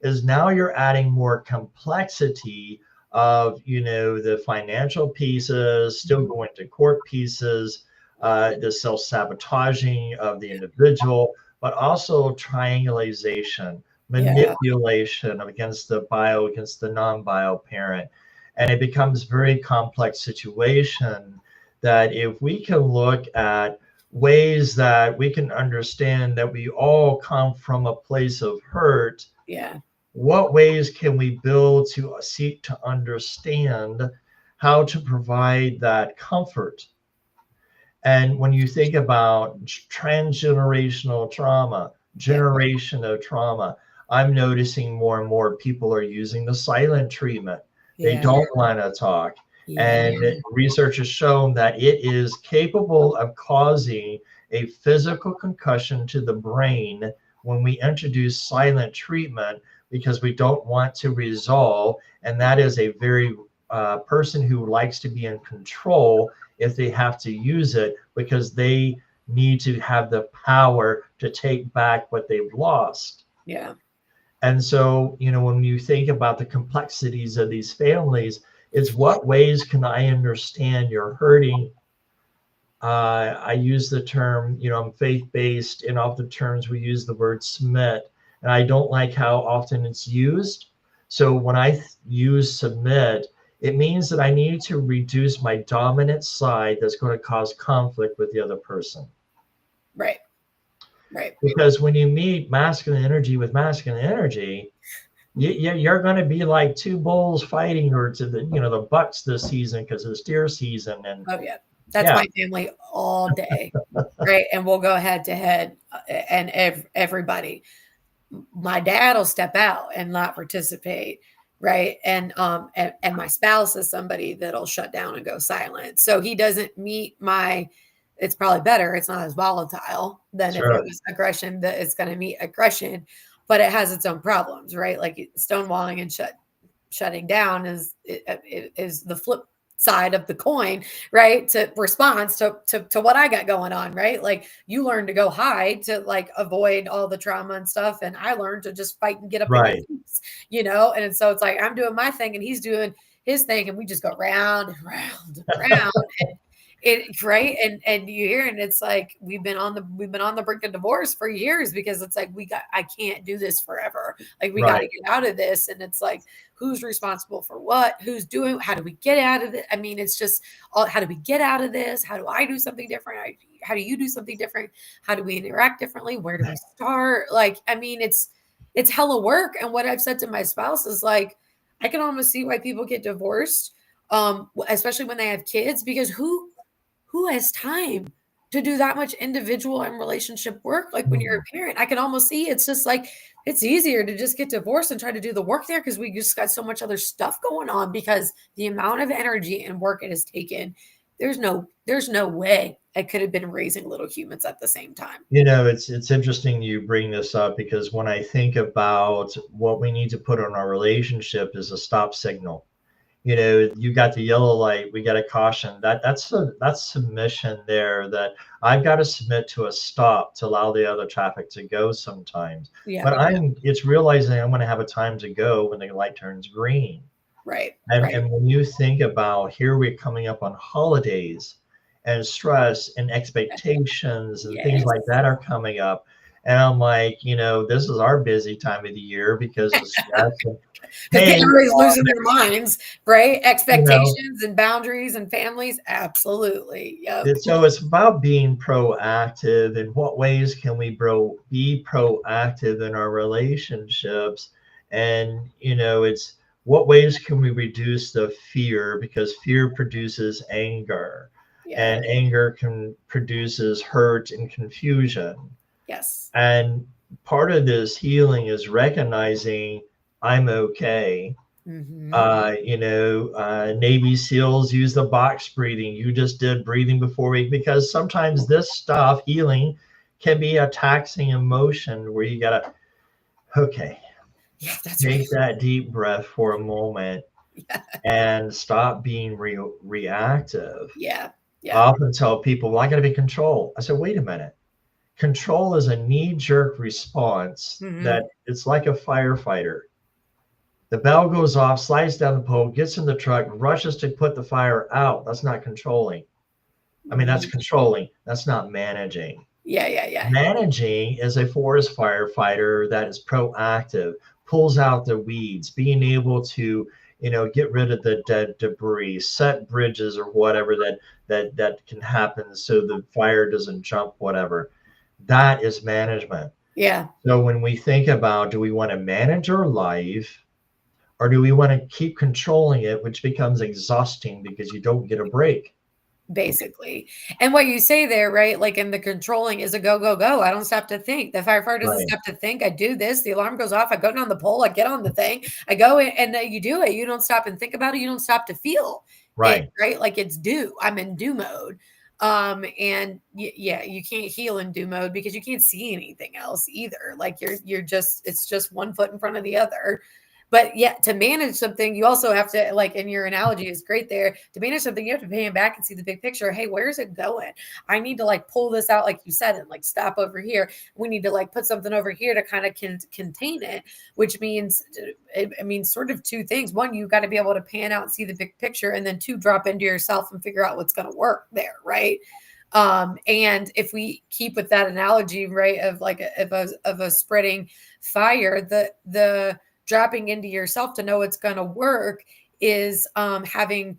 Speaker 2: is now you're adding more complexity of the financial pieces, still
Speaker 1: Mhm.
Speaker 2: going to court pieces, the self-sabotaging of the individual, but also triangulation,
Speaker 1: Yeah.
Speaker 2: manipulation against the bio, against the non-bio parent. And it becomes very complex situation that if we can look at ways that we can understand that we all come from a place of hurt,
Speaker 1: Yeah.
Speaker 2: what ways can we build to seek to understand how to provide that comfort? And when you think about transgenerational trauma,
Speaker 1: Yeah.
Speaker 2: generation of trauma, I'm noticing more and more people are using the silent treatment. They
Speaker 1: Yeah.
Speaker 2: don't want to talk.
Speaker 1: Yeah.
Speaker 2: And research has shown that it is capable of causing a physical concussion to the brain when we introduce silent treatment because we don't want to resolve. And that is a very person who likes to be in control if they have to use it because they need to have the power to take back what they've lost.
Speaker 1: Yeah.
Speaker 2: And so, when you think about the complexities of these families, it's what ways can I understand you're hurting? I use the term, I'm faith based, and often terms we use the word submit, and I don't like how often it's used. So when I use submit, it means that I need to reduce my dominant side that's going to cause conflict with the other person.
Speaker 1: Right. Right.
Speaker 2: Because when you meet masculine energy with masculine energy, you're going to be like two bulls fighting, or to the bucks this season because it's deer season, and
Speaker 1: Oh, yeah. That's
Speaker 2: yeah,
Speaker 1: my family all day, right? And we'll go head to head, and everybody. My dad will step out and not participate, right? And my spouse is somebody that'll shut down and go silent. So he doesn't meet my. It's probably better. It's not as volatile than if it
Speaker 2: sure.
Speaker 1: was aggression that it's going to meet aggression. but it has its own problems, right? Like stonewalling and shutting down is the flip side of the coin, right? To response to what I got going on, right? Like you learn to go hide to like avoid all the trauma and stuff, and I learned to just fight and get up in your
Speaker 2: Right.
Speaker 1: face, you know. And so it's like I'm doing my thing and he's doing his thing, and we just go round and round and round. It right, and you hear, and it's like we've been on the brink of divorce for years because it's like I can't do this forever. Like we got to
Speaker 2: Right.
Speaker 1: get out of this, and it's like who's responsible for what, who's doing, how do we get out of it? I mean, it's just all how do we get out of this? How do I do something different? How do you do something different? How do we interact differently? Where do we start? Like, I mean, it's hella work. And what I've said to my spouse is like, I can almost see why people get divorced, especially when they have kids, because who has time to do that much individual and relationship work? Like when you're
Speaker 2: Mm.
Speaker 1: a parent, I can almost see it's just like it's easier to just get divorced and try to do the work there because we just got so much other stuff going on because the amount of energy and work it has taken, there's no way I could have been raising little humans at the same time.
Speaker 2: It's interesting you bring this up because when I think about what we need to put on our relationship is a stop signal. You got the yellow light, we got a caution. That's submission there, that I've got to submit to a stop to allow the other traffic to go sometimes.
Speaker 1: Yeah.
Speaker 2: But it's realizing I'm going to have a time to go when the light turns green.
Speaker 1: Right.
Speaker 2: And,
Speaker 1: Right.
Speaker 2: and when you think about here, we're coming up on holidays and stress and expectations and things
Speaker 1: Yes.
Speaker 2: like that are coming up. And I'm like, this is our busy time of the year because of stress. And,
Speaker 1: Because
Speaker 2: hey,
Speaker 1: everybody's losing their minds, right?
Speaker 2: you know,
Speaker 1: Expectations and boundaries and families. Absolutely. Yep.
Speaker 2: so it's about being proactive. In what ways can we be proactive in our relationships? And, it's what ways can we reduce the fear, because fear produces anger,
Speaker 1: Yeah.
Speaker 2: and anger can produces hurt and confusion.
Speaker 1: Yes.
Speaker 2: And part of this healing is recognizing I'm okay.
Speaker 1: Hmm.
Speaker 2: Navy SEALs use the box breathing. You just did breathing before we, because sometimes this stuff, healing, can be a taxing emotion where you gotta, okay,
Speaker 1: Yeah, that's right.
Speaker 2: take that deep breath for a moment
Speaker 1: Yeah.
Speaker 2: and stop being reactive.
Speaker 1: Yeah.
Speaker 2: I
Speaker 1: Yeah.
Speaker 2: often tell people, well, I gotta be in control. I said, wait a minute. Control is a knee-jerk response
Speaker 1: Hmm.
Speaker 2: that it's like a firefighter. The bell goes off, slides down the pole, gets in the truck, rushes to put the fire out. That's not controlling. I mean, that's
Speaker 1: Hmm.
Speaker 2: controlling. That's not managing.
Speaker 1: Yeah. Yeah. Yeah.
Speaker 2: Managing is a forest firefighter that is proactive, pulls out the weeds, being able to, get rid of the dead debris, set bridges or whatever that can happen so the fire doesn't jump, whatever. That is management.
Speaker 1: Yeah.
Speaker 2: So when we think about, do we want to manage our life, or do we want to keep controlling it, which becomes exhausting because you don't get a break?
Speaker 1: Basically. And what you say there, right? Like in the controlling is a go, go, go. I don't stop to think. The firefighter doesn't
Speaker 2: Right,
Speaker 1: stop to think. I do this. The alarm goes off. I go down the pole. I get on the thing. I go in, and then you do it. You don't stop and think about it. You don't stop to feel it,
Speaker 2: right.
Speaker 1: right? Like it's do. I'm in do mode. And yeah, you can't heal in do mode because you can't see anything else either. Like you're just it's just one foot in front of the other. But yeah, to manage something, you also have to, like, in your analogy is great there. To manage something, you have to pay him back and see the big picture. Hey, where's it going? I need to like pull this out, like you said, and like stop over here. We need to like put something over here to kind of contain it, which means it means sort of two things. One, you got to be able to pan out and see the big picture, and then two, drop into yourself and figure out what's going to work there, right? And if we keep with that analogy, right, of like of a spreading fire, the dropping into yourself to know it's going to work is having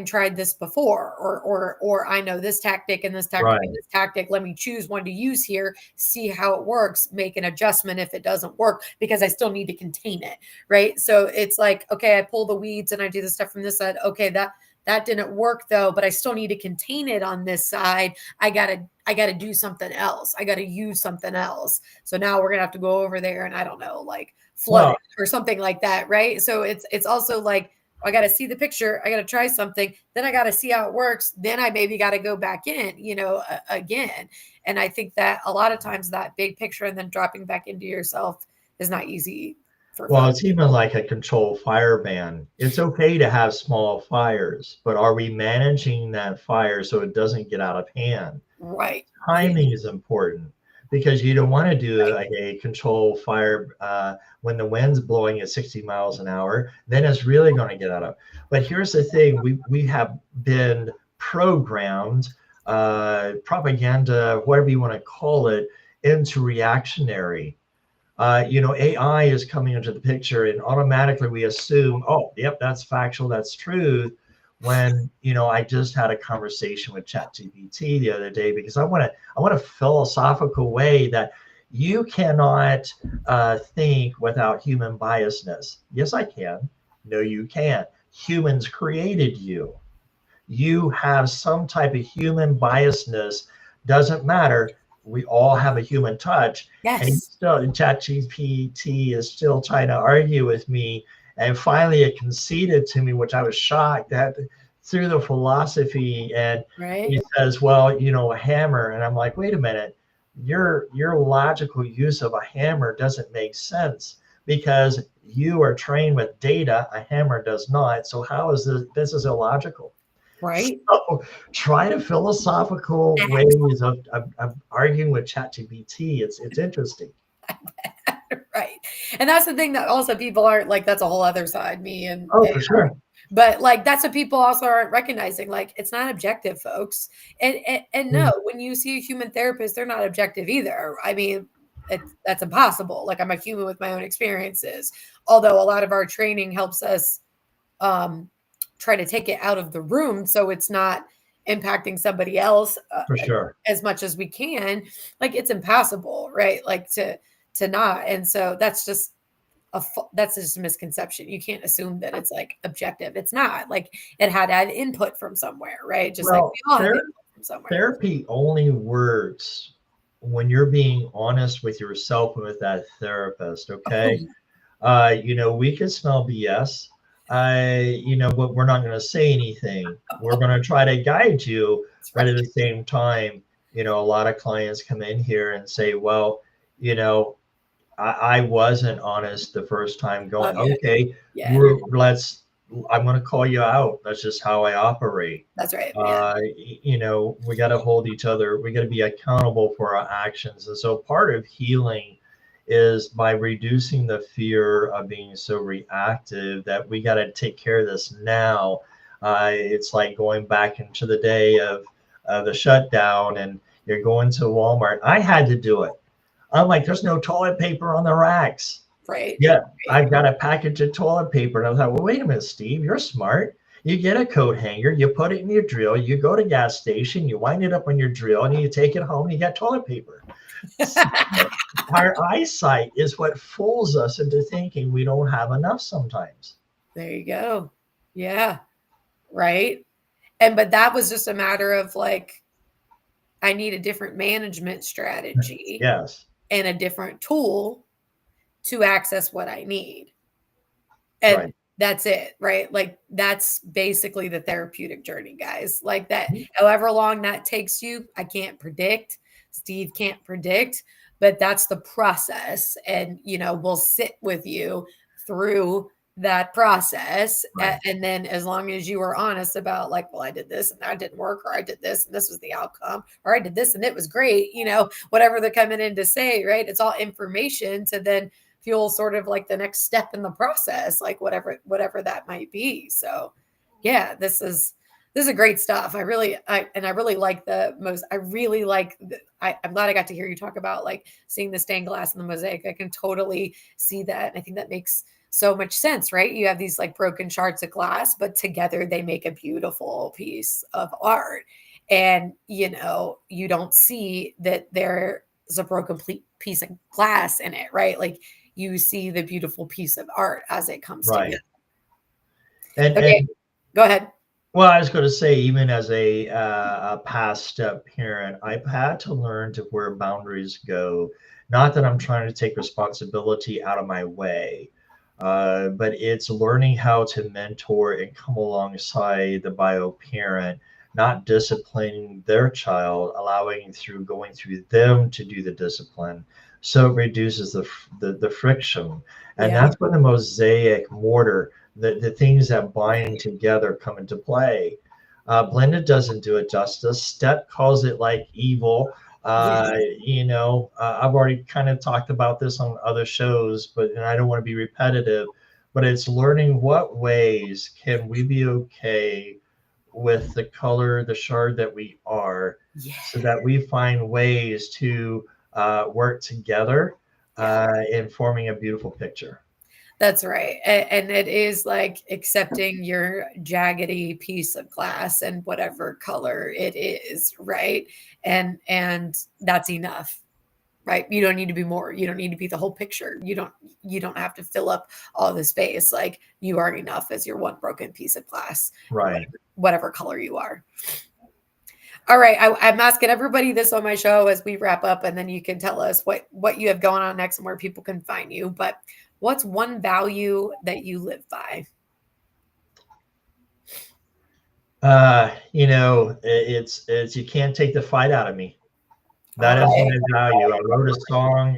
Speaker 1: tried this before, or I know this tactic and this tactic and
Speaker 2: Right.
Speaker 1: this tactic, let me choose one to use here, see how it works, make an adjustment if it doesn't work, because I still need to contain it, right? So it's like, okay, I pull the weeds and I do the stuff from this side. Okay, that didn't work though, but I still need to contain it on this side. I gotta do something else. I gotta use something else. So now we're gonna have to go over there and I don't know, like flood
Speaker 2: Well,
Speaker 1: it or something like that, right? So it's also like I got to see the picture. I got to try something. Then I got to see how it works. Then I maybe got to go back in, again. And I think that a lot of times that big picture and then dropping back into yourself is not easy for
Speaker 2: Well,
Speaker 1: folks.
Speaker 2: it's even like a controlled fire ban. It's okay to have small fires, but are we managing that fire so it doesn't get out of hand?
Speaker 1: Right. Yeah.
Speaker 2: Timing is important because you don't want to do
Speaker 1: Right.
Speaker 2: like a controlled fire when the wind's blowing at 60 miles an hour. Then it's really going to get out of. But here's the thing: we have been programmed, propaganda, whatever you want to call it, into reactionary. AI is coming into the picture, and automatically we assume, oh, yep, that's factual, that's truth. When I just had a conversation with ChatGPT the other day because I want a philosophical way that you cannot think without human biasness. Yes, I can. No, you can't. Humans created you. You have some type of human biasness. Doesn't matter. We all have a human touch. And
Speaker 1: Yes.
Speaker 2: still, ChatGPT is still trying to argue with me. And finally, it conceded to me, which I was shocked at through the philosophy. And
Speaker 1: Right.
Speaker 2: he says, "Well, a hammer." And I'm like, "Wait a minute. Your logical use of a hammer doesn't make sense because you are trained with data. A hammer does not. So how is this is illogical?"
Speaker 1: Right.
Speaker 2: So try to philosophical ways of arguing with ChatGPT. It's interesting.
Speaker 1: Right. And that's the thing that also people aren't like, that's a whole other side, me and
Speaker 2: Oh,
Speaker 1: AI.
Speaker 2: for sure.
Speaker 1: But like that's what people also aren't recognizing. Like it's not objective, folks. And
Speaker 2: Mm,
Speaker 1: no, when you see a human therapist, they're not objective either. I mean, that's impossible. Like I'm a human with my own experiences. Although a lot of our training helps us um try to take it out of the room so it's not impacting somebody else
Speaker 2: for sure.
Speaker 1: as much as we can. Like it's impossible, right? Like to not. And so that's just a misconception. You can't assume that it's like objective. It's not. Like it had to have input from somewhere, right? Just like
Speaker 2: Well,
Speaker 1: we all have input from somewhere.
Speaker 2: therapy only works when you're being honest with yourself and with that therapist. Okay.
Speaker 1: Oh,
Speaker 2: We can smell BS. But we're not going to say anything. We're going to try to guide you,
Speaker 1: that's
Speaker 2: but at
Speaker 1: right.
Speaker 2: the same time, a lot of clients come in here and say, well, you know, I wasn't honest the first time.
Speaker 1: Oh
Speaker 2: Going,
Speaker 1: yeah.
Speaker 2: okay,
Speaker 1: Yeah.
Speaker 2: I'm going to call you out. That's just how I operate.
Speaker 1: That's right. Yeah.
Speaker 2: We got to hold each other. We got to be accountable for our actions. And so part of healing is by reducing the fear of being so reactive that we got to take care of this now. It's like going back into the day of the shutdown and you're going to Walmart. I had to do it. I'm like, there's no toilet paper on the racks.
Speaker 1: Right.
Speaker 2: Yeah,
Speaker 1: Right.
Speaker 2: I've got a package of toilet paper. And I thought, well, wait a minute, Steve, you're smart. You get a coat hanger, you put it in your drill, you go to gas station, you wind it up on your drill, and you take it home and you got toilet paper. Our eyesight is what fools us into thinking we don't have enough sometimes.
Speaker 1: There you go. Yeah. Right. But that was just a matter of like, I need a different management strategy
Speaker 2: Yes,
Speaker 1: and a different tool to access what I need. And
Speaker 2: right.
Speaker 1: that's it, right? Like that's basically the therapeutic journey, guys. Like that, however long that takes you, I can't predict. Steve can't predict, but that's the process. And, we'll sit with you through that process.
Speaker 2: Right.
Speaker 1: And then as long as you are honest about like, well, I did this and that didn't work, or I did this and this was the outcome, or I did this and it was great, whatever they're coming in to say, right? It's all information to then fuel sort of like the next step in the process, like whatever that might be. So yeah, this is great stuff. I really like I'm glad I got to hear you talk about like seeing the stained glass and the mosaic. I can totally see that. And I think that makes so much sense, right? You have these like broken shards of glass, but together they make a beautiful piece of art. And you don't see that there's a broken piece of glass in it, right? Like you see the beautiful piece of art as it comes together.
Speaker 2: Right. And
Speaker 1: Okay, go ahead.
Speaker 2: well, I was going to say, even as a past parent, I've had to learn to where boundaries go. Not that I'm trying to take responsibility out of my way, but it's learning how to mentor and come alongside the bio parent, not disciplining their child, allowing through going through them to do the discipline. So it reduces the friction. And
Speaker 1: Yeah.
Speaker 2: that's when the mosaic mortar, the things that bind together come into play. Blended doesn't do it justice. Step calls it like evil.
Speaker 1: Yes.
Speaker 2: I've already kind of talked about this on other shows, but and I don't want to be repetitive, but it's learning what ways can we be okay with the color, the shard that we are,
Speaker 1: Yeah.
Speaker 2: so that we find ways to work together
Speaker 1: Yeah.
Speaker 2: in forming a beautiful picture.
Speaker 1: That's right. And it is like accepting your jaggedy piece of glass and whatever color it is, right? And that's enough. Right? You don't need to be more. You don't need to be the whole picture. You don't have to fill up all the space. Like you are enough as your one broken piece of glass,
Speaker 2: Right.
Speaker 1: whatever color you are. All right. I'm asking everybody this on my show as we wrap up, and then you can tell us what you have going on next and where people can find you. But what's one value that you live by?
Speaker 2: It's you can't take the fight out of me.
Speaker 1: All
Speaker 2: That is
Speaker 1: right.
Speaker 2: my value. I wrote a song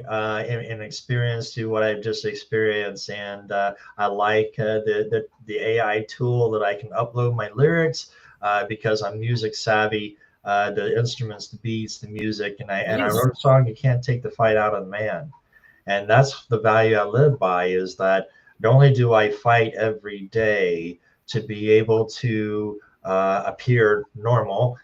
Speaker 2: in experience to what I've just experienced, and I like the AI tool that I can upload my lyrics because I'm music savvy. The instruments, the beats, the music, and I
Speaker 1: Nice.
Speaker 2: wrote a song. You can't take the fight out of man, and that's the value I live by. Is that not only do I fight every day to be able to appear normal,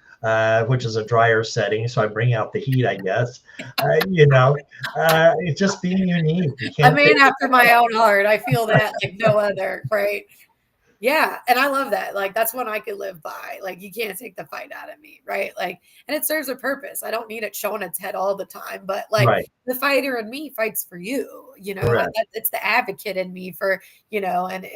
Speaker 2: which is a drier setting. So I bring out the heat, I guess. It's just being unique. You
Speaker 1: A
Speaker 2: can't take
Speaker 1: man after my own heart. I feel that like no other, right? Yeah, and I love that. Like that's one I could live by. Like you can't take the fight out of me, right? Like, and it serves a purpose. I don't need it showing its head all the time, but like
Speaker 2: right.
Speaker 1: the fighter in me fights for you.
Speaker 2: Correct.
Speaker 1: It's the advocate in me for and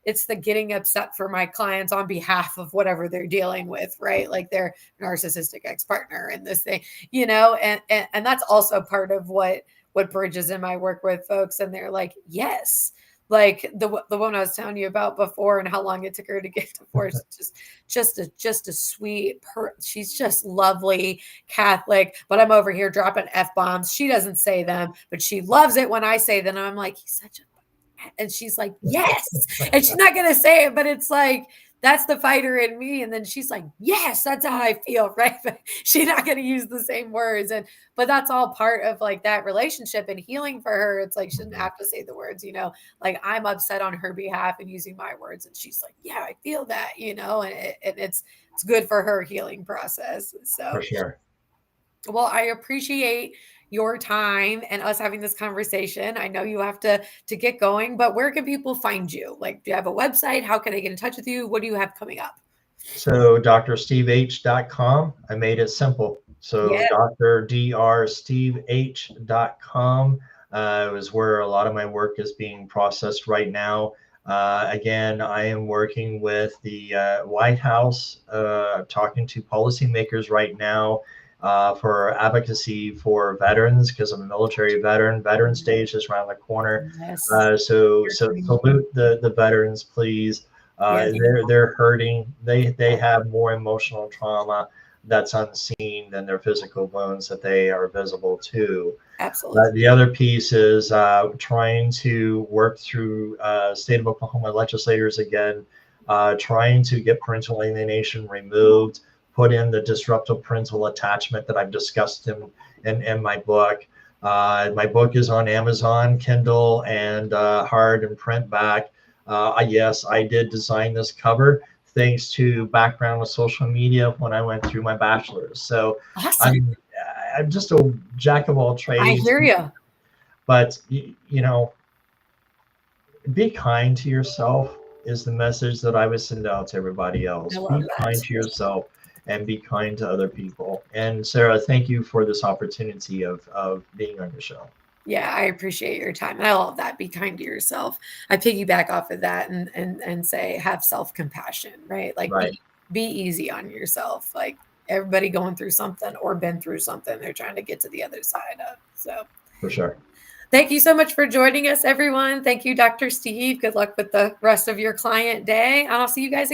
Speaker 1: it's the getting upset for my clients on behalf of whatever they're dealing with, right? Like their narcissistic ex partner and this thing, and that's also part of what bridges in my work with folks, and they're like, yes, like the one I was telling you about before and how long it took her to get divorced. Just a sweet she's just lovely Catholic, but I'm over here dropping F-bombs. She doesn't say them, but she loves it when I say them. And I'm like, he's such a, and she's like, yes. And she's not gonna say it, but it's like that's the fighter in me. And then she's like, yes, that's how I feel, right? But she's not gonna use the same words. But that's all part of like that relationship and healing for her. It's like she doesn't have to say the words. Like I'm upset on her behalf and using my words, and she's like, yeah, I feel that. And it's good for her healing process.
Speaker 2: For
Speaker 1: So
Speaker 2: sure.
Speaker 1: well, I appreciate your time and us having this conversation. I know you have to get going, but where can people find you? Like, do you have a website? How can they get in touch with you? What do you have coming up?
Speaker 2: So drsteveh.com. I made it simple. So
Speaker 1: Yeah,
Speaker 2: drdrsteveh.com is where a lot of my work is being processed right now. Again, I am working with the White House, talking to policymakers right now for advocacy for veterans because I'm a military veteran. Veterans Day is just around the corner.
Speaker 1: yes.
Speaker 2: So salute the veterans, please.
Speaker 1: Yeah,
Speaker 2: They're hurting. They have more emotional trauma that's unseen than their physical wounds that they are visible to.
Speaker 1: absolutely.
Speaker 2: The other piece is trying to work through state of Oklahoma legislators again, trying to get parental alienation removed, put in the disruptive parental attachment that I've discussed in my book. My book is on Amazon, Kindle, and hard and print back. Yes, I did design this cover thanks to background with social media when I went through my bachelor's. So
Speaker 1: Awesome.
Speaker 2: I'm I'm just a jack of all
Speaker 1: I
Speaker 2: trades,
Speaker 1: hear you.
Speaker 2: but be kind to yourself is the message that I would send out to everybody else.
Speaker 1: I love
Speaker 2: Be kind
Speaker 1: that.
Speaker 2: to yourself and be kind to other people. And Sarah, thank you for this opportunity of being on your show.
Speaker 1: Yeah, I appreciate your time. And I love that. Be kind to yourself. I piggyback off of that and say have self-compassion, right? Like
Speaker 2: Right,
Speaker 1: be easy on yourself. Like everybody going through something or been through something they're trying to get to the other side of. So
Speaker 2: for sure.
Speaker 1: thank you so much for joining us, everyone. Thank you, Dr. Steve. Good luck with the rest of your client day. And I'll see you guys again.